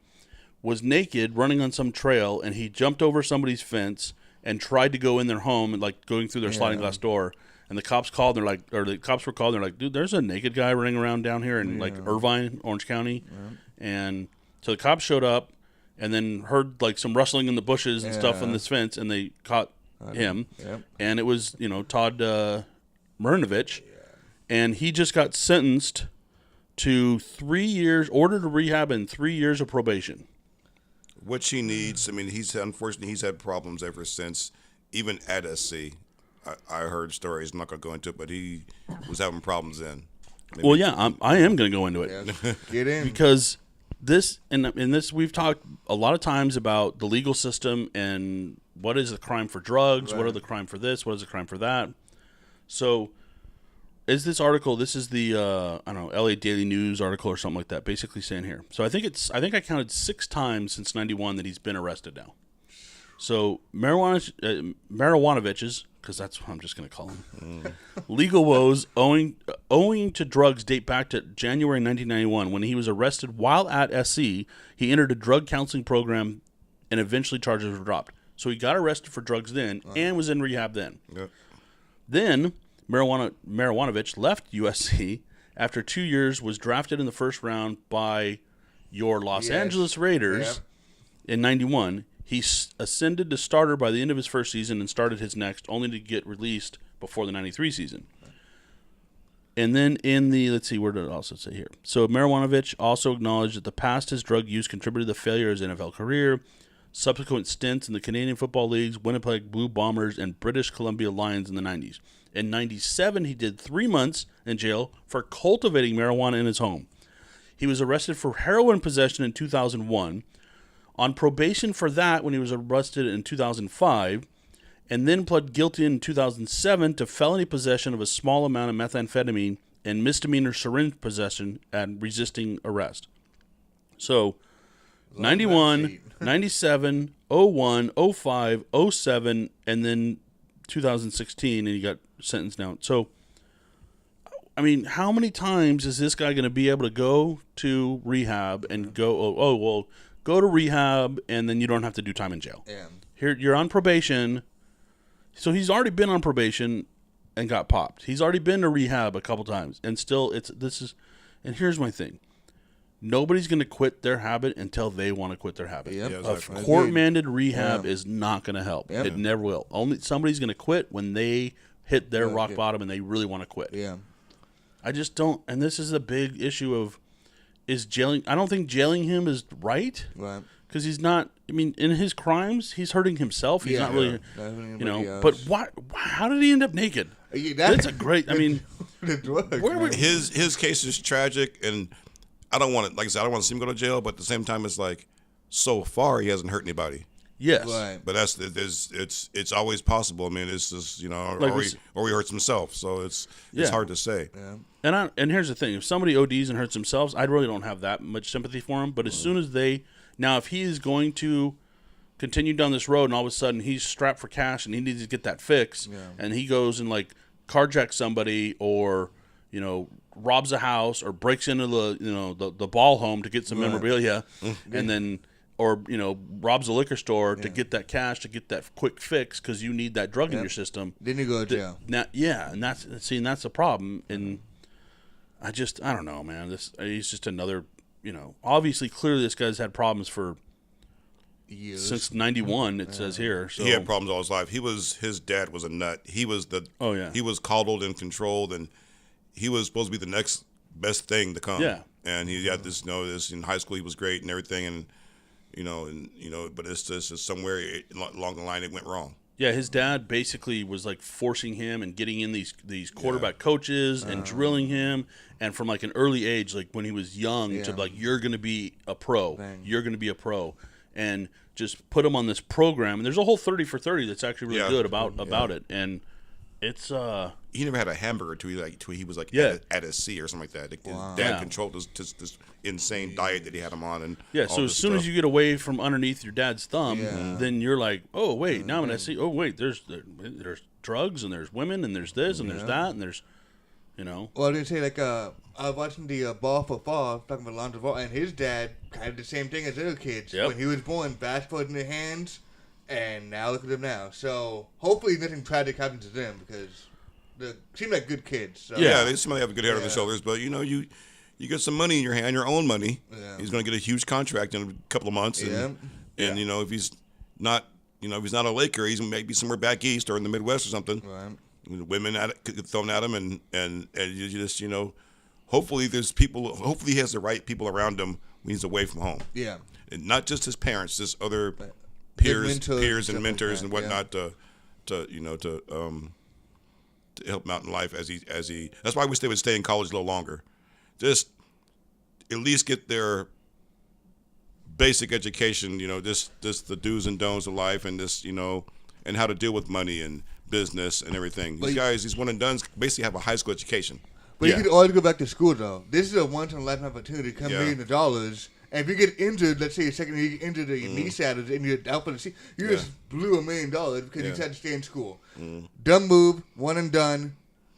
Speaker 1: was naked, running on some trail, and he jumped over somebody's fence and tried to go in their home and like going through their sliding glass door. And the cops called. The cops were called. They're like, dude, there's a naked guy running around down here in like Irvine, Orange County. Yeah. And so the cops showed up, and then heard like some rustling in the bushes and stuff on this fence, and they caught him. Yep. And it was Todd Marinovich, and he just got sentenced to 3 years, ordered to rehab, and 3 years of probation.
Speaker 3: Which he needs. I mean, unfortunately he's had problems ever since, even at SC. I heard stories. I'm not going to go into it, but he was having problems then. Maybe.
Speaker 1: Well, yeah, I am going to go into it.
Speaker 2: Yeah, get in.
Speaker 1: Because this, and this, we've talked a lot of times about the legal system and what is the crime for drugs, what are the crime for this, what is the crime for that. So, is this article? This is the LA Daily News article or something like that. Basically saying here. So I think I counted 6 times since '91 that he's been arrested now. So Marijuanovich's, because that's what I'm just going to call him, legal woes owing to drugs date back to January 1991 when he was arrested while at SC. He entered a drug counseling program, and eventually charges were dropped. So he got arrested for drugs then and was in rehab then. Yep. Then Marijuanovich left USC after 2 years, was drafted in the first round by your Los Angeles Raiders in '91. He ascended to starter by the end of his first season and started his next, only to get released before the '93 season. And then let's see, where did it also say here? So Marijuanovich also acknowledged that the past his drug use contributed to the failure of his NFL career, subsequent stints in the Canadian Football Leagues, Winnipeg Blue Bombers, and British Columbia Lions in the 90s. In '97, he did 3 months in jail for cultivating marijuana in his home. He was arrested for heroin possession in 2001, on probation for that when he was arrested in 2005, and then pled guilty in 2007 to felony possession of a small amount of methamphetamine and misdemeanor syringe possession and resisting arrest. So, 91, 97, 01, 05, 07, and then 2016, and he got sentenced down. So, I mean, how many times is this guy going to be able to go to rehab and go to rehab, and then you don't have to do time in jail?
Speaker 2: Yeah.
Speaker 1: Here, you're on probation. So he's already been on probation and got popped. He's already been to rehab a couple times, and still, and here's my thing. Nobody's going to quit their habit until they want to quit their habit.
Speaker 2: Yep.
Speaker 3: Yeah, exactly.
Speaker 1: A court-mandated rehab is not going to help. Yep. It never will. Only somebody's going to quit when they hit their rock bottom and they really want to quit.
Speaker 2: Yeah.
Speaker 1: I just don't, and this is a big issue of, is jailing, I don't think jailing him is right.
Speaker 2: Right.
Speaker 1: Because he's not, I mean, in his crimes, he's hurting himself. He's not really, but how did he end up naked? That's a great, I mean.
Speaker 3: His case is tragic, and I don't want to, like I said, I don't want to see him go to jail, but at the same time, it's like, so far, he hasn't hurt anybody.
Speaker 1: Yes.
Speaker 2: Right.
Speaker 3: But it's always possible. I mean, it's just
Speaker 1: Like
Speaker 3: or he hurts himself. So it's hard to say.
Speaker 2: Yeah.
Speaker 1: And here's the thing: if somebody ODs and hurts themselves, I really don't have that much sympathy for him. But as soon as if he is going to continue down this road, and all of a sudden he's strapped for cash and he needs to get that fix, and he goes and like carjacks somebody or robs a house or breaks into the ball home to get some memorabilia, and then robs a liquor store to get that cash, to get that quick fix because you need that drug in your system.
Speaker 2: Then you go to jail.
Speaker 1: And that's a problem. And I don't know, man. He's just another. Obviously, clearly, this guy's had problems for
Speaker 2: Years.
Speaker 1: since '91. It says here. So
Speaker 3: He had problems all his life. His dad was a nut. He was he was coddled and controlled, and he was supposed to be the next best thing to come.
Speaker 1: Yeah.
Speaker 3: And he had this in high school he was great and everything, and but it's just somewhere along the line it went wrong.
Speaker 1: Yeah, his dad basically was like forcing him and getting in these quarterback coaches and drilling him, and from like an early age, like when he was young, to like, you're going to be a pro, you're going to be a pro, and just put him on this program. And there's a whole 30 for 30 that's actually really good about it, and it's
Speaker 3: he never had a hamburger till he was like at a C or something like that. His dad controlled this insane diet that he had him on, and
Speaker 1: so as soon as you get away from underneath your dad's thumb, then you're like, oh wait, now I'm gonna see. Oh wait, there's drugs and there's women and there's this and there's that and there's,
Speaker 2: Well, I didn't say like I was watching the Ball for Fall, talking about Lonzo Ball, and his dad kind of the same thing as other kids.
Speaker 1: Yep.
Speaker 2: When he was born, basketball in their hands, and now look at them now. So hopefully nothing tragic happens to them because they seem like good kids. So.
Speaker 3: Yeah, they seem like they have a good head on their shoulders, but you get some money in your hand, your own money. Yeah. He's going to get a huge contract in a couple of months, and if he's not, if he's not a Laker, he's maybe somewhere back east or in the Midwest or something.
Speaker 2: Right.
Speaker 3: Women get thrown at him, and you just hopefully there's people. Hopefully he has the right people around him when he's away from home.
Speaker 2: Yeah,
Speaker 3: and not just his parents, just other peers and mentors and whatnot to help him out in life as he. That's why I wish they would stay in college a little longer. Just at least get their basic education, just the do's and don'ts of life, and this, and how to deal with money and business and everything. These one and dones basically have a high school education.
Speaker 2: But you could always go back to school, though. This is a once-in-a-lifetime opportunity to come millions of dollars. And if you get injured, let's say your second year, you get injured or your knee shattered and you're out for the season, you just blew $1 million because you decided to stay in school. Dumb move, one and done.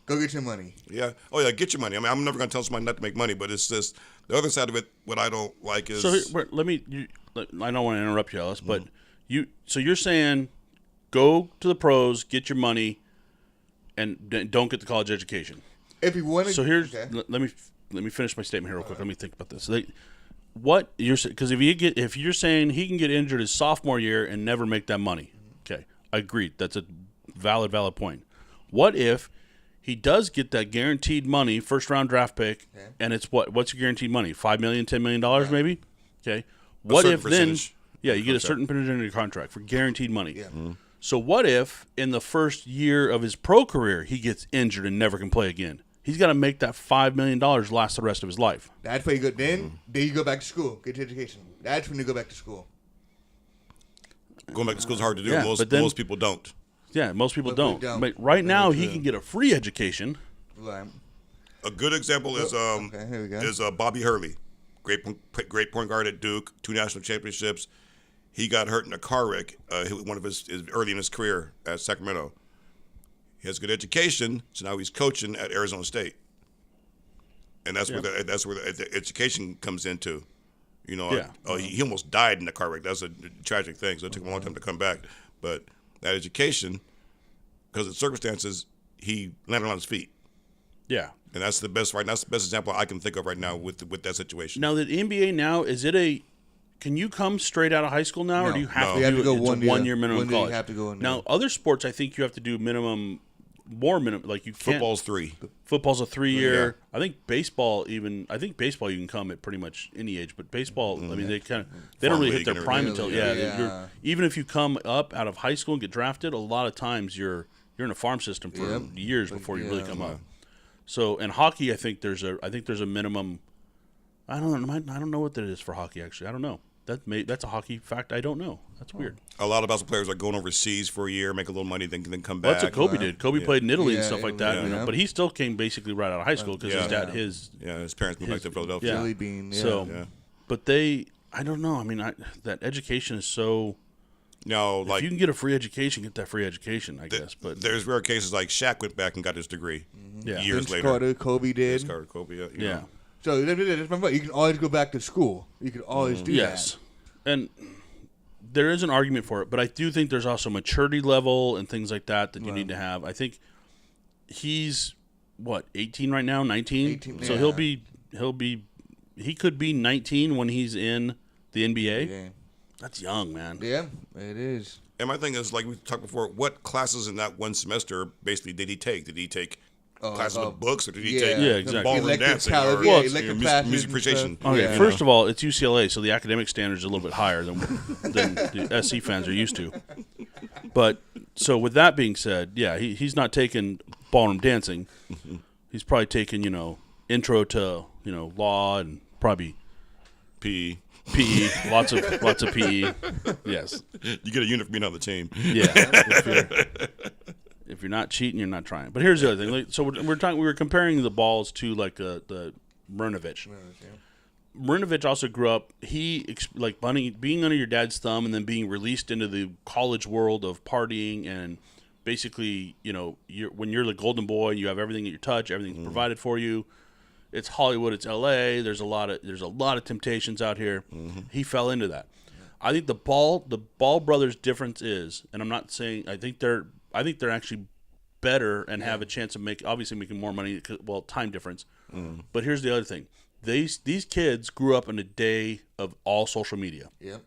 Speaker 2: Go get your money.
Speaker 3: Yeah. Oh, yeah, get your money. I mean, I'm never going to tell somebody not to make money, but it's just the other side of it, what I don't like is...
Speaker 1: So I don't want to interrupt you, Ellis, but you're saying go to the pros, get your money, and don't get the college education.
Speaker 2: If you want to...
Speaker 1: So here's... Okay. Let me finish my statement here real quick. Let me think about this. What you're... Because if you're saying he can get injured his sophomore year and never make that money, okay, agreed. That's a valid point. What if he does get that guaranteed money, first round draft pick, and it's what's your guaranteed money? $5 million, $10 million maybe? Okay. What if then you get a certain percentage in your contract for guaranteed money.
Speaker 2: Yeah.
Speaker 1: So what if in the first year of his pro career he gets injured and never can play again? He's got to make that $5 million last the rest of his life.
Speaker 2: That's where you go. Then you go back to school, get your education. That's when you go back to school.
Speaker 3: Going back to school is hard to do. Most people don't.
Speaker 1: Yeah, most people don't. But right now he can get a free education.
Speaker 2: Right.
Speaker 3: A good example is
Speaker 2: here we go.
Speaker 3: Bobby Hurley, great point guard at Duke, 2 national championships. He got hurt in a car wreck. One of his early in his career at Sacramento. He has good education, so now he's coaching at Arizona State, and that's where the education comes into. He almost died in the car wreck. That's a tragic thing. So it took him a long time to come back, but that education, because of the circumstances, he landed on his feet.
Speaker 1: Yeah,
Speaker 3: and that's the best example I can think of right now with that situation.
Speaker 1: Now the NBA now can you come straight out of high school now, or do you have to
Speaker 2: go
Speaker 1: one year minimum college?
Speaker 2: You have to go in
Speaker 1: now other sports, I think you have to do more minimum. Like you can't.
Speaker 3: Football's 3.
Speaker 1: Football's a 3-year. Yeah. I think baseball you can come at pretty much any age, but baseball, I mean, they don't really hit their prime until even if you come up out of high school and get drafted, a lot of times you're in a farm system for years before you really come up. So in hockey, I think there's a minimum. I don't know what that is for hockey. Actually, I don't know. That's a hockey fact I don't know. That's weird.
Speaker 3: A lot of basketball players are going overseas for a year, make a little money, then come
Speaker 1: Well,
Speaker 3: back.
Speaker 1: that's what Kobe did. Kobe played in Italy and
Speaker 2: Yeah,
Speaker 1: stuff like that.
Speaker 2: Italy,
Speaker 1: You know,
Speaker 2: yeah.
Speaker 1: but he still came basically right out of high school because his dad, his
Speaker 3: parents moved back to Philadelphia.
Speaker 2: Philly bean. Yeah.
Speaker 1: so.
Speaker 3: Yeah.
Speaker 1: But I don't know. I mean, that education is so.
Speaker 3: No,
Speaker 1: If
Speaker 3: like
Speaker 1: you can get a free education, get that free education. I guess, but
Speaker 3: there's rare cases like Shaq went back and got his degree
Speaker 1: yeah,
Speaker 3: years
Speaker 2: Vince
Speaker 3: later.
Speaker 2: Carter, Kobe did.
Speaker 3: Vince Carter, Kobe, you
Speaker 1: yeah.
Speaker 3: know.
Speaker 2: So just remember, you can always go back to school. You can always do
Speaker 1: Yes, and there is an argument for it, but I do think there's also maturity level and things like that you need to have. I think he's 18 right now, 19.
Speaker 2: 18,
Speaker 1: so
Speaker 2: yeah.
Speaker 1: he could be 19 when he's in the NBA.
Speaker 2: that. Yeah.
Speaker 1: That's young, man.
Speaker 2: Yeah, it is.
Speaker 3: And my thing is, like we talked before, what classes in that one semester basically did he take? Did he take classes with books, or did he take
Speaker 1: Yeah, exactly.
Speaker 3: ballroom
Speaker 2: Elective
Speaker 3: dancing
Speaker 2: college,
Speaker 3: or
Speaker 2: yeah,
Speaker 3: music,
Speaker 2: elective classes
Speaker 3: music
Speaker 2: and
Speaker 3: appreciation?
Speaker 2: stuff.
Speaker 1: Okay,
Speaker 2: Yeah.
Speaker 1: first of all, it's UCLA, so the academic standards are a little bit higher than the SC fans are used to. But so with that being said, yeah, he's not taking ballroom dancing. He's probably taking intro to law and probably
Speaker 3: PE.
Speaker 1: PE, lots of PE. Yes,
Speaker 3: You get a unit for being on the team.
Speaker 1: yeah. If you're not cheating, you're not trying. But here's the other thing. So we're talking. We were comparing the balls to like the Mrnovich. Mrnovich also grew up. Being under your dad's thumb and then being released into the college world of partying and basically, when you're the golden boy, you have everything at your touch, everything's provided for you. It's Hollywood, it's LA. There's a lot of temptations out here. He fell into that. I think the Ball brothers' difference is, and I'm not saying I think they're actually better and have a chance of making more money. Well, time difference. But here's the other thing: these kids grew up in a day of all social media.
Speaker 2: Yep.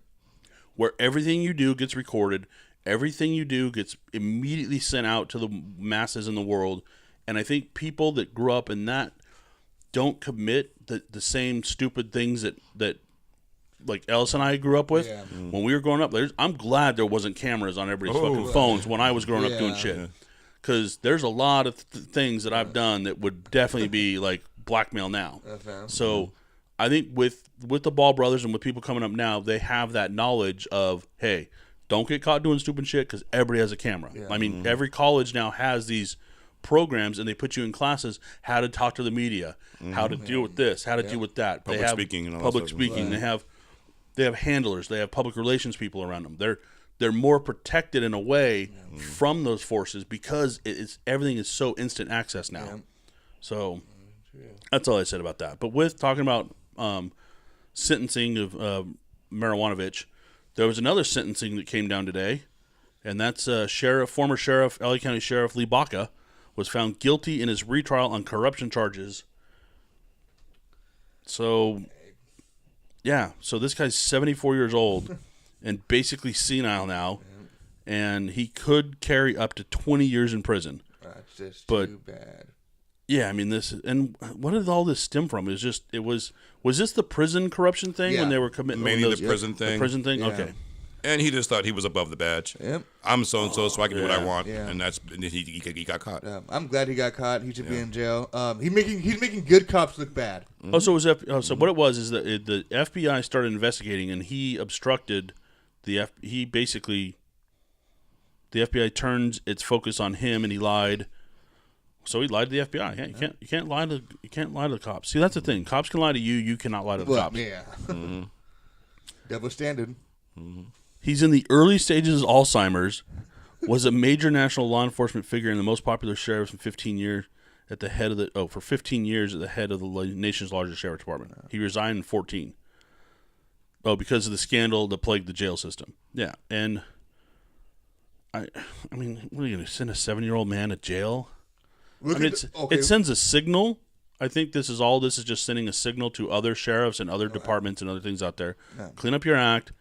Speaker 1: Where everything you do gets recorded, everything you do gets immediately sent out to the masses in the world, and I think people that grew up in that don't commit the same stupid things that like Ellis and I grew up with.
Speaker 2: Yeah.
Speaker 1: When we were growing up. I'm glad there wasn't cameras on everybody's fucking phones when I was growing up doing shit. Because there's a lot of things that I've done that would definitely be like blackmail now. So I think with the Ball brothers and with people coming up now, they have that knowledge of, hey, don't get caught doing stupid shit because everybody has a camera. I mean, every college now has these programs, and they put you in classes how to talk to the media, how to deal with this, how to deal with that.
Speaker 3: Public
Speaker 1: they have
Speaker 3: speaking and all
Speaker 1: public
Speaker 3: that stuff.
Speaker 1: speaking. They have handlers. They have public relations people around them. They're more protected in a way from those forces because everything is so instant access now. So that's all I said about that. But with talking about sentencing of Marijuanovich, there was another sentencing that came down today, and that's former sheriff, LA County Sheriff Lee Baca was found guilty in his retrial on corruption charges. So, yeah. So this guy's 74 years old and basically senile now, and he could carry up to 20 years in prison.
Speaker 2: That's just
Speaker 1: But-
Speaker 2: too bad.
Speaker 1: Yeah, I mean what did all this stem from? Was this the prison corruption thing when
Speaker 2: Yeah.
Speaker 1: they were committing
Speaker 3: Mainly the prison thing.
Speaker 1: The prison thing,
Speaker 2: Yeah.
Speaker 1: okay.
Speaker 3: And he just thought he was above the badge.
Speaker 2: Yep.
Speaker 3: I'm so and so, so I can do what I want,
Speaker 2: Yeah.
Speaker 3: and he got caught.
Speaker 2: I'm glad he got caught. He should be in jail. He's making good cops look bad.
Speaker 1: Oh, so so what it was is that the FBI started investigating, and he obstructed the FBI turned its focus on him, and he lied. So he lied to the FBI. Yeah, you can't lie to the cops. See, that's the thing. Cops can lie to you. You cannot lie to the cops.
Speaker 2: Yeah. Double standard.
Speaker 1: He's in the early stages of Alzheimer's. Was a major national law enforcement figure and the most popular sheriff in 15 years at the head of for 15 years at the head of the nation's largest sheriff department. He resigned in 14. Oh, because of the scandal that plagued the jail system. Yeah, and I mean, what are you going to send a 7-year-old man to jail? It sends a signal. I think this is just sending a signal to other sheriffs and other departments and other things out there. Clean up your act.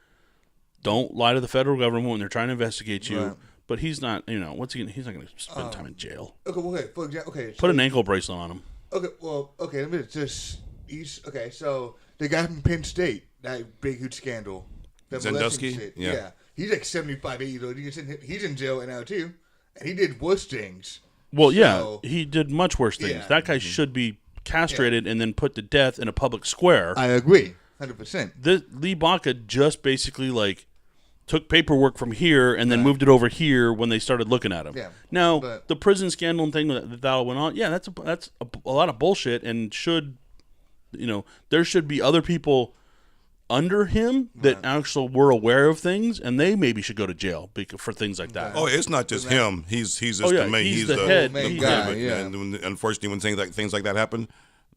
Speaker 1: Don't lie to the federal government when they're trying to investigate you.
Speaker 2: Right.
Speaker 1: But he's not. What's he? He's not going to spend time in jail.
Speaker 2: Okay. For example,
Speaker 1: Put an ankle bracelet on him.
Speaker 2: Okay. Let me just. So the guy from Penn State, that big huge scandal, that molesting
Speaker 3: Zendusky?
Speaker 2: shit.
Speaker 3: Yeah.
Speaker 2: He's like 75, 80 years old. He's in jail right now too, and he did worse things.
Speaker 1: Well,
Speaker 2: So-
Speaker 1: yeah, he did much worse things.
Speaker 2: Yeah.
Speaker 1: That guy should be castrated and then put to death in a public square.
Speaker 2: I agree. 100%.
Speaker 1: Lee Baca just basically like took paperwork from here and then moved it over here when they started looking at him.
Speaker 2: Yeah,
Speaker 1: now, the prison scandal and thing that all went on, that's a lot of bullshit, and there should be other people under him that actually were aware of things, and they maybe should go to jail for things like that.
Speaker 3: Oh, it's not just him. He's just the main.
Speaker 1: He's the head
Speaker 2: guy.
Speaker 3: And unfortunately, when things like that happen,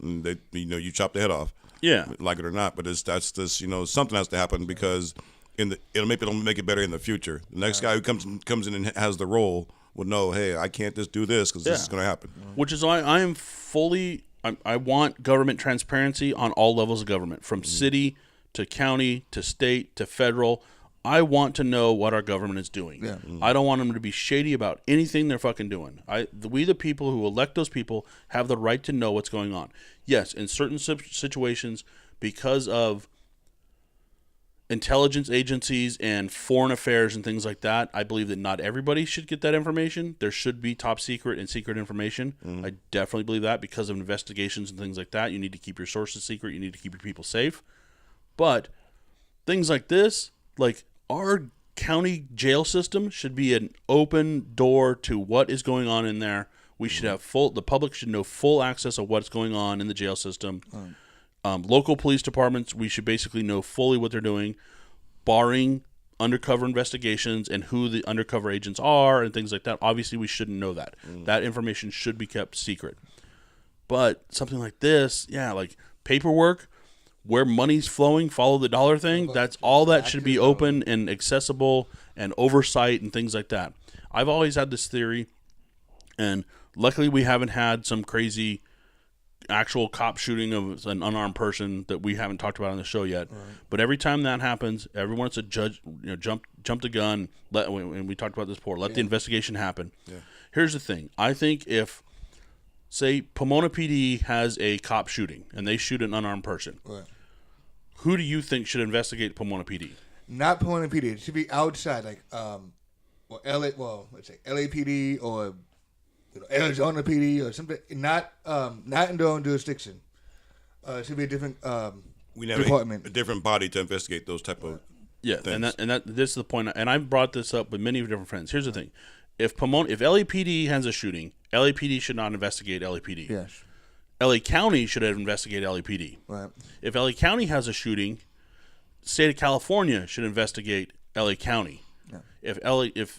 Speaker 3: you chop the head off.
Speaker 1: Yeah,
Speaker 3: like it or not. But that's just something has to happen because it'll make it better in the future. The next guy who comes in and has the role will know, hey, I can't just do this because this is going to happen.
Speaker 1: Which is why I am fully. I want government transparency on all levels of government, from city to county to state to federal. I want to know what our government is doing.
Speaker 2: Yeah.
Speaker 1: I don't want them to be shady about anything they're fucking doing. We, the people who elect those people, have the right to know what's going on. Yes, in certain situations, because of intelligence agencies and foreign affairs and things like that, I believe that not everybody should get that information. There should be top secret and secret information. I definitely believe that because of investigations and things like that. You need to keep your sources secret. You need to keep your people safe. But things like this, like our county jail system, should be an open door to what is going on in there. We should have the public should know full access of what's going on in the jail system. Local police departments, we should basically know fully what they're doing, barring undercover investigations and who the undercover agents are and things like that. Obviously, we shouldn't know that. That information should be kept secret. But something like this, like paperwork, where money's flowing, follow the dollar thing, that's all that should be open and accessible and oversight and things like that. I've always had this theory, and luckily we haven't had some crazy actual cop shooting of an unarmed person that we haven't talked about on the show yet. Right. But every time that happens, everyone wants to judge, jump the gun, and we talked about this before, let the investigation happen. Yeah. Here's the thing. I think if, say, Pomona PD has a cop shooting, and they shoot an unarmed person, right, who do you think should investigate Pomona PD?
Speaker 2: Not Pomona PD. It should be outside, like let's say LAPD or Arizona PD or something. Not in their own jurisdiction. It should be a different department,
Speaker 3: a different body to investigate those type of things.
Speaker 1: and that this is the point. And I've brought this up with many different friends. Here's the thing: if LAPD has a shooting, LAPD should not investigate LAPD.
Speaker 2: Yes.
Speaker 1: LA County should investigate LAPD.
Speaker 2: Right.
Speaker 1: If LA County has a shooting, state of California should investigate LA County. Yeah. If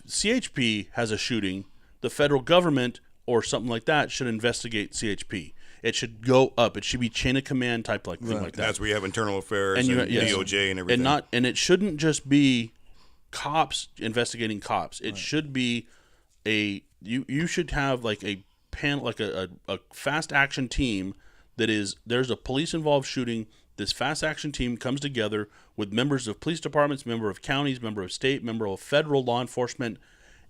Speaker 1: CHP has a shooting, the federal government or something like that should investigate CHP. It should go up. It should be chain of command type thing like that.
Speaker 3: That's where you have internal affairs and DOJ and everything.
Speaker 1: And it shouldn't just be cops investigating cops. It should be you should have like a panel, like a fast action team there's a police involved shooting. This fast action team comes together with members of police departments, member of counties, member of state, member of federal law enforcement,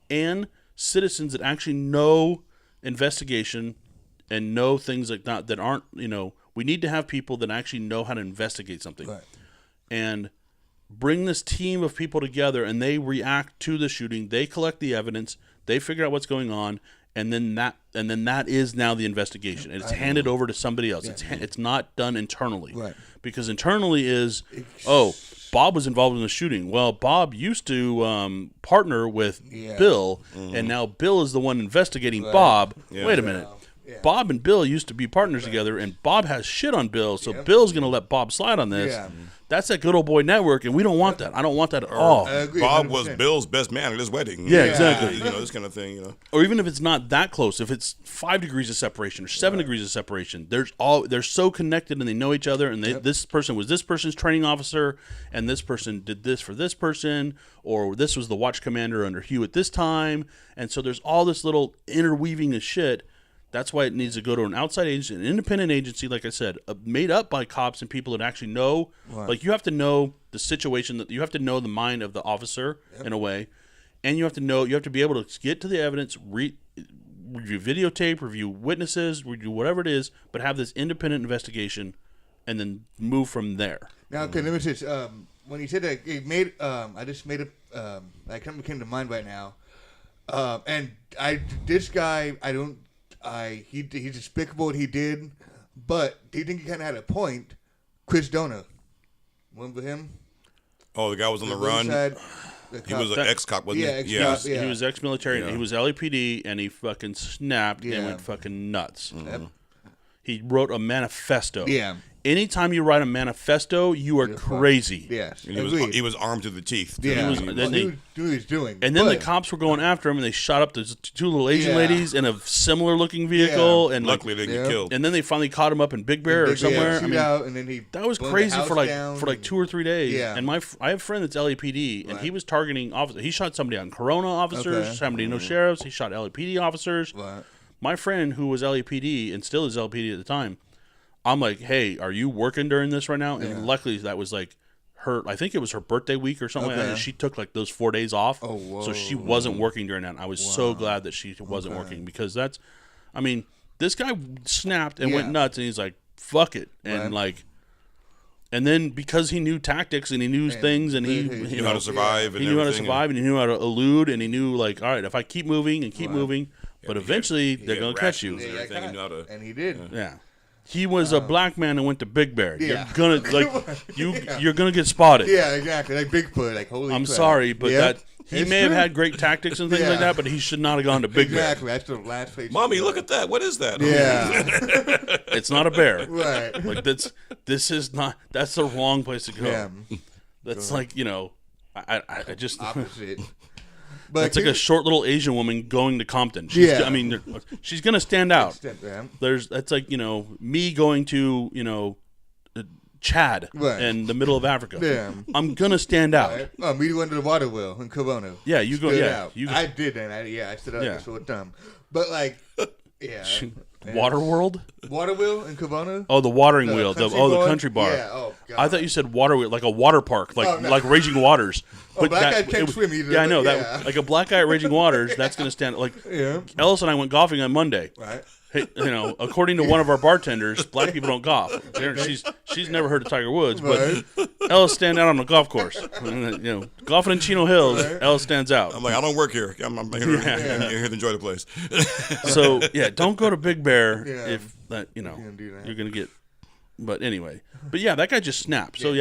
Speaker 1: and citizens that actually know investigation and know things like that aren't, we need to have people that actually know how to investigate something. Right. And bring this team of people together, and they react to the shooting. They collect the evidence. They figure out what's going on. And then that is now the investigation. And it's handed over to somebody else. Yeah. It's not done internally. Right. Because internally is, Bob was involved in the shooting. Well, Bob used to partner with Bill, and now Bill is the one investigating Bob. Yeah. Wait a minute. Yeah. Bob and Bill used to be partners together, and Bob has shit on Bill, so Bill's going to let Bob slide on this. Yeah. That's that good old boy network, and we don't want that. I don't want that at all.
Speaker 3: Bob was Bill's best man at his wedding.
Speaker 1: Yeah, exactly.
Speaker 3: This kind of thing.
Speaker 1: Or even if it's not that close, if it's 5 degrees of separation or 7 degrees of separation, they're so connected and they know each other. And this person was this person's training officer, and this person did this for this person, or this was the watch commander under Hugh at this time. And so there's all this little interweaving of shit. That's why it needs to go to an outside agency, an independent agency, like I said, made up by cops and people that actually know. Right. Like, you have to know the situation, that you have to know the mind of the officer in a way, and you have to be able to get to the evidence, review videotape, review witnesses, review whatever it is, but have this independent investigation, and then move from there.
Speaker 2: Now, okay, let me say, when you said that, it made, I just made a, that came to mind right now, and this guy, he's despicable what he did, but do you think he kind of had a point? Chris Donner. Remember him?
Speaker 3: Oh, the guy was on the run. He was an ex-cop, wasn't he?
Speaker 1: He was ex-military. And he was LAPD, and he fucking snapped and went fucking nuts.
Speaker 2: Yep.
Speaker 1: He wrote a manifesto.
Speaker 2: Yeah.
Speaker 1: Anytime you write a manifesto, you are crazy.
Speaker 2: Yes.
Speaker 3: And he was armed to the teeth.
Speaker 2: Yeah.
Speaker 1: He knew
Speaker 2: what he was doing.
Speaker 1: And then the cops were going after him, and they shot up the two little Asian ladies in a similar-looking vehicle. And
Speaker 3: luckily, they didn't get killed.
Speaker 1: And then they finally caught him up in Big Bear or somewhere.
Speaker 2: And then
Speaker 1: that was crazy for like 2 or 3 days.
Speaker 2: Yeah.
Speaker 1: And I have a friend that's LAPD, and he was targeting officers. He shot somebody on Corona officers, somebody no sheriffs. He shot LAPD officers.
Speaker 2: Right.
Speaker 1: My friend, who was LAPD and still is LAPD at the time, I'm like, hey, are you working during this right now? And luckily, that was like I think it was her birthday week or something like that. And she took like those 4 days off.
Speaker 2: Oh, whoa.
Speaker 1: So she wasn't working during that. And I was so glad that she wasn't working, because this guy snapped and went nuts, and he's like, fuck it. And and then because he knew tactics and he knew things, and he
Speaker 3: knew how to survive.
Speaker 1: He knew how to survive, and he knew how to elude, and he knew, like, all right, if I keep moving and keep moving, but eventually they're going to catch you.
Speaker 2: And he did.
Speaker 1: Yeah. He was a black man that went to Big Bear.
Speaker 2: Yeah.
Speaker 1: You're gonna you're gonna get spotted.
Speaker 2: Yeah, exactly. Like Bigfoot. Like holy.
Speaker 1: I'm
Speaker 2: crap.
Speaker 1: sorry, but he
Speaker 2: It's
Speaker 1: may have
Speaker 2: true.
Speaker 1: had great tactics and things like that, but he should not have gone to Big
Speaker 2: Exactly. That's the last place.
Speaker 3: Mommy, look at that. What is that?
Speaker 2: Yeah.
Speaker 1: Bear. It's not a bear.
Speaker 2: Right.
Speaker 1: Like this is not. That's the wrong place to go.
Speaker 2: Yeah.
Speaker 1: That's like, I just.
Speaker 2: Opposite. But
Speaker 1: It's like a short little Asian woman going to Compton. She's,
Speaker 2: Yeah.
Speaker 1: I mean, she's gonna stand out.
Speaker 2: Yeah.
Speaker 1: That's like, me going to Chad in the middle of Africa.
Speaker 2: Yeah.
Speaker 1: I'm gonna stand out.
Speaker 2: Right. Oh, me went to the water wheel in Corona.
Speaker 1: Yeah, you go.
Speaker 2: Stood
Speaker 1: Yeah,
Speaker 2: out.
Speaker 1: you.
Speaker 2: I did, and I stood out
Speaker 1: Yeah.
Speaker 2: like a short thumb. But like, yeah.
Speaker 1: Water World?
Speaker 2: Water wheel in Corona.
Speaker 1: Oh, the watering wheel. The country bar.
Speaker 2: Yeah. Oh God.
Speaker 1: I thought you said water wheel, like a water park, like
Speaker 2: Oh, no.
Speaker 1: like Raging Waters.
Speaker 2: Black guy can't swim either,
Speaker 1: Yeah, I know
Speaker 2: but
Speaker 1: that. Like a black guy at Raging Waters, that's gonna stand. Like
Speaker 2: Yeah.
Speaker 1: Ellis and I went golfing on Monday.
Speaker 2: Right.
Speaker 1: Hey, according to one of our bartenders, black people don't golf. She's never heard of Tiger Woods, but Ellis stand out on the golf course. Golfing in Chino Hills, Ellis stands out.
Speaker 3: I'm like, I don't work here. I'm here to enjoy the place.
Speaker 1: So yeah, don't go to Big Bear if that
Speaker 2: do that.
Speaker 1: you're gonna get. But anyway, that guy just snapped. So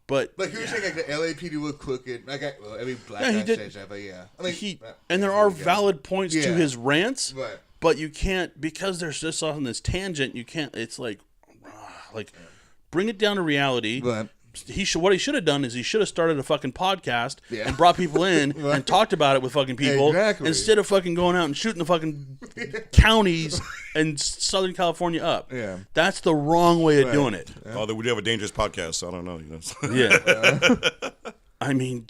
Speaker 1: But
Speaker 2: he was saying like the LAPD were crooked. Like every black guy says that, but yeah. I mean,
Speaker 1: and there are valid points to his rants,
Speaker 2: Right.
Speaker 1: but you can't, because there's just on this tangent. You can't. It's like bring it down to reality.
Speaker 2: Right.
Speaker 1: What he should have done is he should have started a fucking podcast
Speaker 2: Yeah.
Speaker 1: and brought people in and talked about it with fucking people
Speaker 2: Exactly.
Speaker 1: instead of fucking going out and shooting the fucking counties in Southern California up.
Speaker 2: Yeah.
Speaker 1: That's the wrong way of doing it.
Speaker 3: Although we do have a dangerous podcast, so I don't know.
Speaker 1: Yeah. I mean,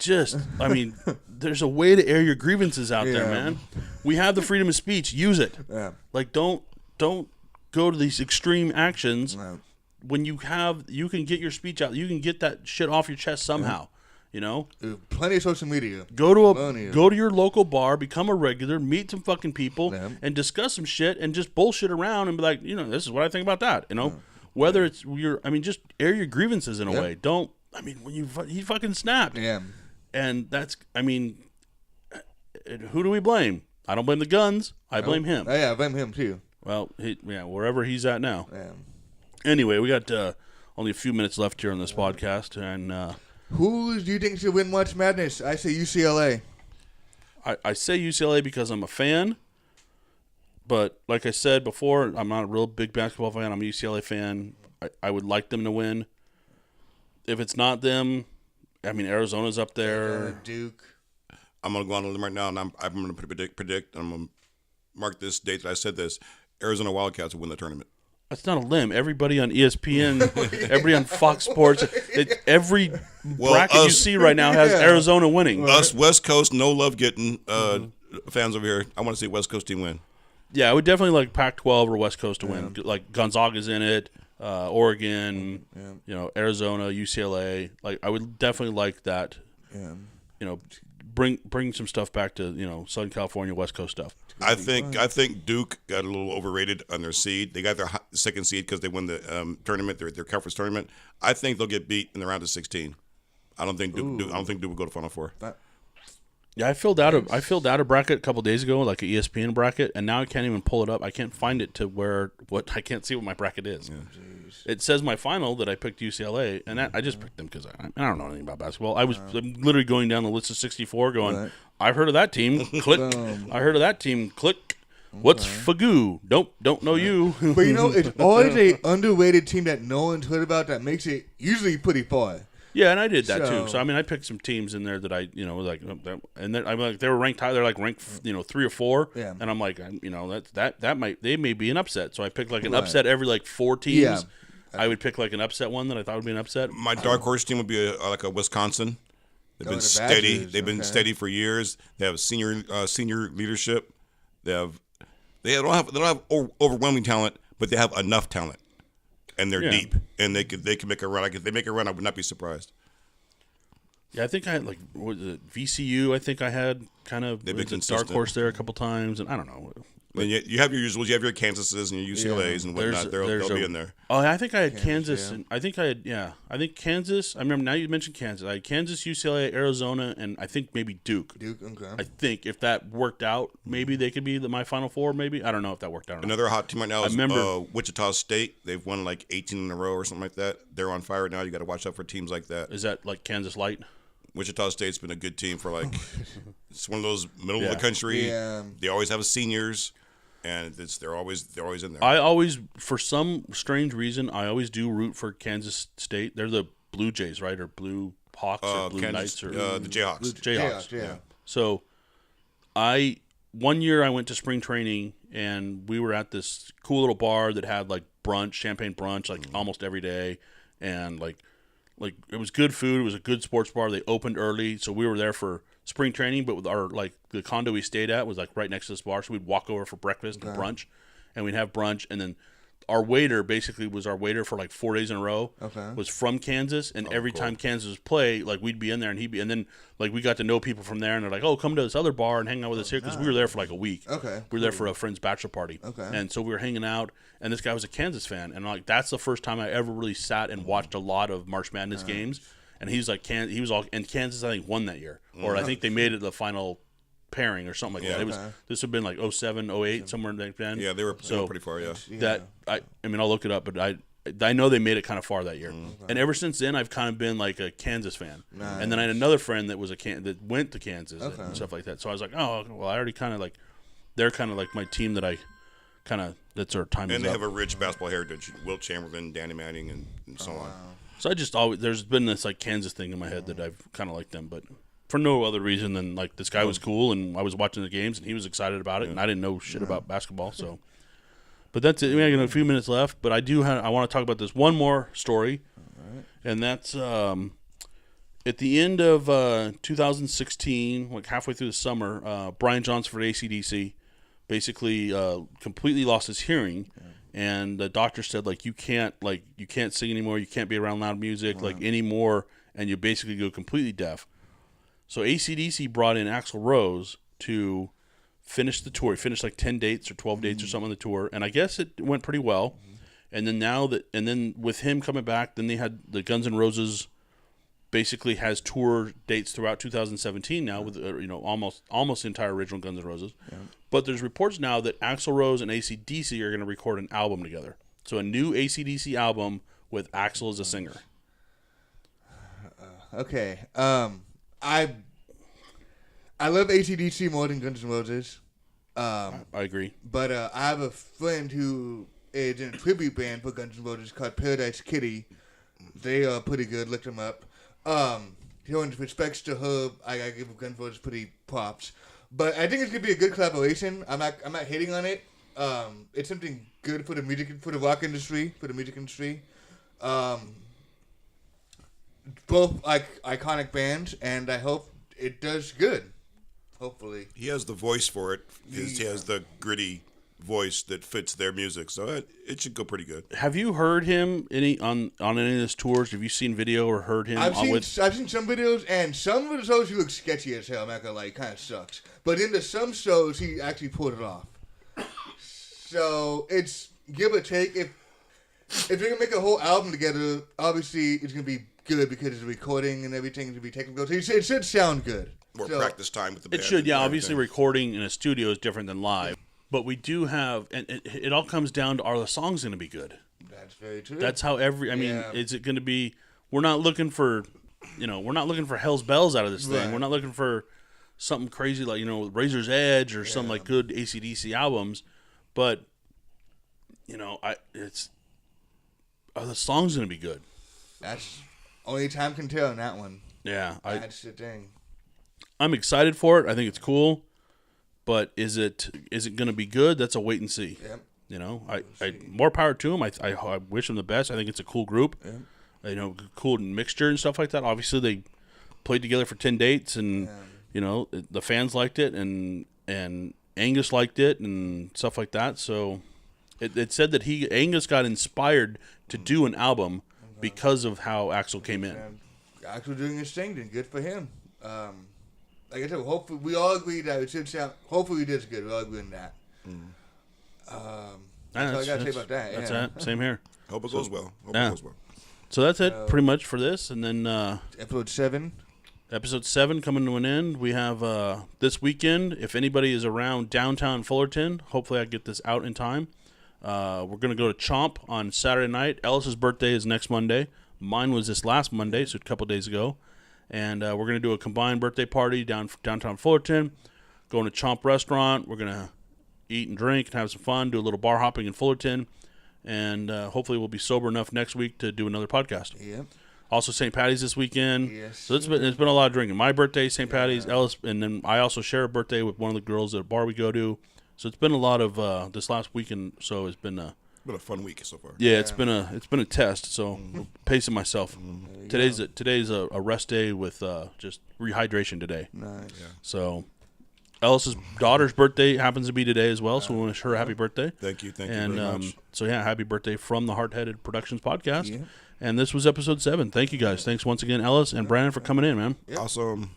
Speaker 1: there's a way to air your grievances out there, man. We have the freedom of speech. Use it.
Speaker 2: Yeah.
Speaker 1: Like, don't go to these extreme actions.
Speaker 2: Right.
Speaker 1: When you can get your speech out. You can get that shit off your chest somehow.
Speaker 2: Plenty of social media.
Speaker 1: Go to your local bar, become a regular, meet some fucking people, and discuss some shit, and just bullshit around and be like, this is what I think about that. Whether it's just air your grievances in a way. Don't. When he fucking snapped.
Speaker 2: Yeah.
Speaker 1: And that's. Who do we blame? I don't blame the guns. I blame him.
Speaker 2: Oh, yeah, I blame him too.
Speaker 1: Well, wherever he's at now.
Speaker 2: Yeah.
Speaker 1: Anyway, we got only a few minutes left here on this podcast, and
Speaker 2: who do you think should win March Madness? I say UCLA.
Speaker 1: I say UCLA because I'm a fan, but like I said before, I'm not a real big basketball fan. I'm a UCLA fan. I would like them to win. If it's not them, Arizona's up there.
Speaker 2: Duke.
Speaker 3: I'm going to go on a limb right now, and I'm going to predict. I'm going to mark this date that I said this. Arizona Wildcats will win the tournament.
Speaker 1: That's not a limb. Everybody on ESPN, everybody on Fox Sports, every bracket you see right now has Arizona winning.
Speaker 3: Us West Coast, no love getting fans over here. I want to see West Coast team win.
Speaker 1: Yeah, I would definitely like Pac-12 or West Coast to win. Like Gonzaga's in it, Oregon, Arizona, UCLA. Like I would definitely like that. Yeah. Bring some stuff back to Southern California, West Coast stuff.
Speaker 3: I think Duke got a little overrated on their seed. They got their second seed because they won the tournament, their conference tournament. I think they'll get beat in the round of 16. I don't think Duke will go to Final Four.
Speaker 1: Yeah, I filled out a bracket a couple days ago, like an ESPN bracket, and now I can't even pull it up. I can't find it to I can't see what my bracket is. Yeah. It says my final that I picked UCLA, and I just picked them because I don't know anything about basketball. I'm literally going down the list of 64, going, I've heard of that team. Click. I heard of that team. Click. What's Fagoo? Don't know you.
Speaker 2: But it's always a underrated team that no one's heard about that makes it usually pretty far.
Speaker 1: Yeah, and I did that too. So I picked some teams in there that I, like, and then I'm like, they were ranked high. They're like ranked, 3 or 4. Yeah. And I'm like, they may be an upset. So I picked like an upset every like 4 teams. Yeah. I would pick like an upset one that I thought would be an upset.
Speaker 3: My dark horse team would be like a Wisconsin. They've been steady. They've been steady for years. They have senior leadership. They don't have overwhelming talent, but they have enough talent. And they're deep, and they can make a run. Like if they make a run, I would not be surprised.
Speaker 1: Yeah, I think I had like VCU. I think I had kind of a dark horse there a couple times, and I don't know.
Speaker 3: And you have your usuals. You have your Kansases and your UCLA's and whatnot. They'll be in there.
Speaker 1: Oh, I think I had Kansas. And I think Kansas. I remember now you mentioned Kansas. I had Kansas, UCLA, Arizona, and I think maybe Duke. Okay. I think if that worked out, maybe they could be my Final Four. Maybe I don't know if that worked out.
Speaker 3: Another hot team right now is Wichita State. They've won like 18 in a row or something like that. They're on fire now. You got to watch out for teams like that.
Speaker 1: Is that like Kansas Light?
Speaker 3: Wichita State's been a good team for like it's one of those middle of the country. Yeah. They always have seniors. And they're always in there.
Speaker 1: I always, for some strange reason, I always do root for Kansas State. They're the Blue Jays, right, or Blue Hawks, or Blue Knights, or
Speaker 3: the Jayhawks.
Speaker 1: Jayhawks, yeah. So, one year I went to spring training, and we were at this cool little bar that had like brunch, champagne brunch, like almost every day, and like it was good food. It was a good sports bar. They opened early, so we were there for spring training, but with our the condo we stayed at was like right next to this bar, so we'd walk over for breakfast and brunch, and we'd have brunch, and then our waiter basically was our waiter for like 4 days in a row. Was from Kansas, and every time Kansas would play, like we'd be in there, and and then like we got to know people from there, and they're like, oh, come to this other bar and hang out with us here, because we were there for like a week. We were there for a friend's bachelor party, and so we were hanging out, and this guy was a Kansas fan, and like that's the first time I ever really sat and watched a lot of March Madness games. And he's like, and Kansas, I think, won that year. Or I think they made it the final pairing or something like that. This would have been like 07, 08, somewhere like then.
Speaker 3: Yeah, they were pretty far,
Speaker 1: I mean, I'll look it up, but I know they made it kind of far that year. And ever since then, I've kind of been like a Kansas fan. And then I had another friend that was that went to Kansas and stuff like that. So I was like, oh, well, I already kind of like, they're kind of like my team that I kind of, that's our time.
Speaker 3: And they have a rich basketball heritage. Wilt Chamberlain, Danny Manning, and so on.
Speaker 1: So I just always, there's been this like Kansas thing in my head that I've kind of liked them, but for no other reason than like this guy was cool and I was watching the games and he was excited about it and I didn't know shit about basketball. So, but that's it. We have a few minutes left, but I want to talk about this one more story, and that's at the end of 2016, like halfway through the summer, Brian Johnson for AC/DC basically completely lost his hearing. And the doctor said, like, you can't sing anymore. You can't be around loud music, like, anymore. And you basically go completely deaf. So AC/DC brought in Axl Rose to finish the tour. He finished like 10 dates or 12 dates or something on the tour. And I guess it went pretty well. And then with him coming back, then they had the Guns N' Roses basically has tour dates throughout 2017 now with almost the entire original Guns N' Roses. But there's reports now that Axl Rose and AC/DC are going to record an album together. So a new AC/DC album with Axl as a singer.
Speaker 2: Okay. I love AC/DC more than Guns N' Roses.
Speaker 1: I agree.
Speaker 2: But I have a friend who is in a tribute band for Guns N' Roses called Paradise Kitty. They are pretty good. Look them up. In respects to her, I gotta give Guns N' Roses pretty props. But I think it's gonna be a good collaboration. I'm not hating on it. It's something good for the rock industry, for the music industry. Both iconic bands, and I hope it does good. Hopefully,
Speaker 3: he has the voice for it. He has the gritty voice that fits their music, so it should go pretty good.
Speaker 1: Have you heard him on any of his tours? Have you seen video or heard him?
Speaker 2: I've seen some videos, and some of the shows he looks sketchy as hell. I'm not gonna lie, kind of sucks. But into some shows, he actually pulled it off. So it's give or take. If they're gonna make a whole album together, obviously it's gonna be good because the recording and everything to be technical. So it should sound good.
Speaker 3: More practice time with the band.
Speaker 1: It should, yeah.
Speaker 3: and
Speaker 1: Obviously,
Speaker 3: everything.
Speaker 1: recording in a studio is different than live, but we do have, and it all comes down to, are the songs going to be good?
Speaker 2: That's very true.
Speaker 1: That's how I mean,
Speaker 2: Yeah.
Speaker 1: is it going to be? We're not looking for, we're not looking for hell's bells out of this thing.
Speaker 2: Right.
Speaker 1: We're not looking for something crazy like Razor's Edge or some like good AC/DC albums, but are the songs going to be good?
Speaker 2: That's only time can tell on that one.
Speaker 1: Yeah,
Speaker 2: That's the thing.
Speaker 1: I'm excited for it. I think it's cool, but is it going to be good? That's a wait and see.
Speaker 2: Yep.
Speaker 1: I more power to them. I wish them the best. I think it's a cool group.
Speaker 2: Yep.
Speaker 1: Cool mixture and stuff like that. Obviously, they played together for 10 dates, and the fans liked it, and Angus liked it, and stuff like that. So it said that Angus got inspired to do an album because of how Axl came in.
Speaker 2: Axl doing his thing, then good for him. Like I said, hopefully we all agree that it should sound. Hopefully it is good. We all agree on that. That's all I gotta say about that.
Speaker 1: That's
Speaker 2: yeah.
Speaker 1: it. Same here.
Speaker 3: Hope it goes well. Hope
Speaker 1: Yeah.
Speaker 3: it goes well.
Speaker 1: So that's it, pretty much for this, and then
Speaker 2: Episode 7.
Speaker 1: Episode 7 coming to an end. We have this weekend. If anybody is around downtown Fullerton, hopefully I get this out in time. We're going to go to Chomp on Saturday night. Ellis's birthday is next Monday. Mine was this last Monday, so a couple days ago. And we're going to do a combined birthday party downtown Fullerton. Going to Chomp Restaurant. We're going to eat and drink and have some fun, do a little bar hopping in Fullerton. And hopefully we'll be sober enough next week to do another podcast.
Speaker 2: Yep.
Speaker 1: Also, St. Patty's this weekend.
Speaker 2: Yes.
Speaker 1: So it's been a lot of drinking. My birthday, St. Patty's, Ellis, and then I also share a birthday with one of the girls at a bar we go to. So it's been a lot of this last weekend. So it's been
Speaker 3: Been a fun week so far.
Speaker 1: it's been a test. So pacing myself. Today's a rest day with just rehydration today.
Speaker 2: Nice.
Speaker 3: Yeah.
Speaker 1: So Ellis's daughter's birthday happens to be today as well. So we wish her a happy birthday.
Speaker 3: Thank you
Speaker 1: And
Speaker 3: very much.
Speaker 1: so yeah, happy birthday from the HardHeaded Productions podcast.
Speaker 2: Yeah.
Speaker 1: And this was episode 7. Thank you guys. Thanks once again, Ellis and Brandon, for coming in, man.
Speaker 3: Awesome.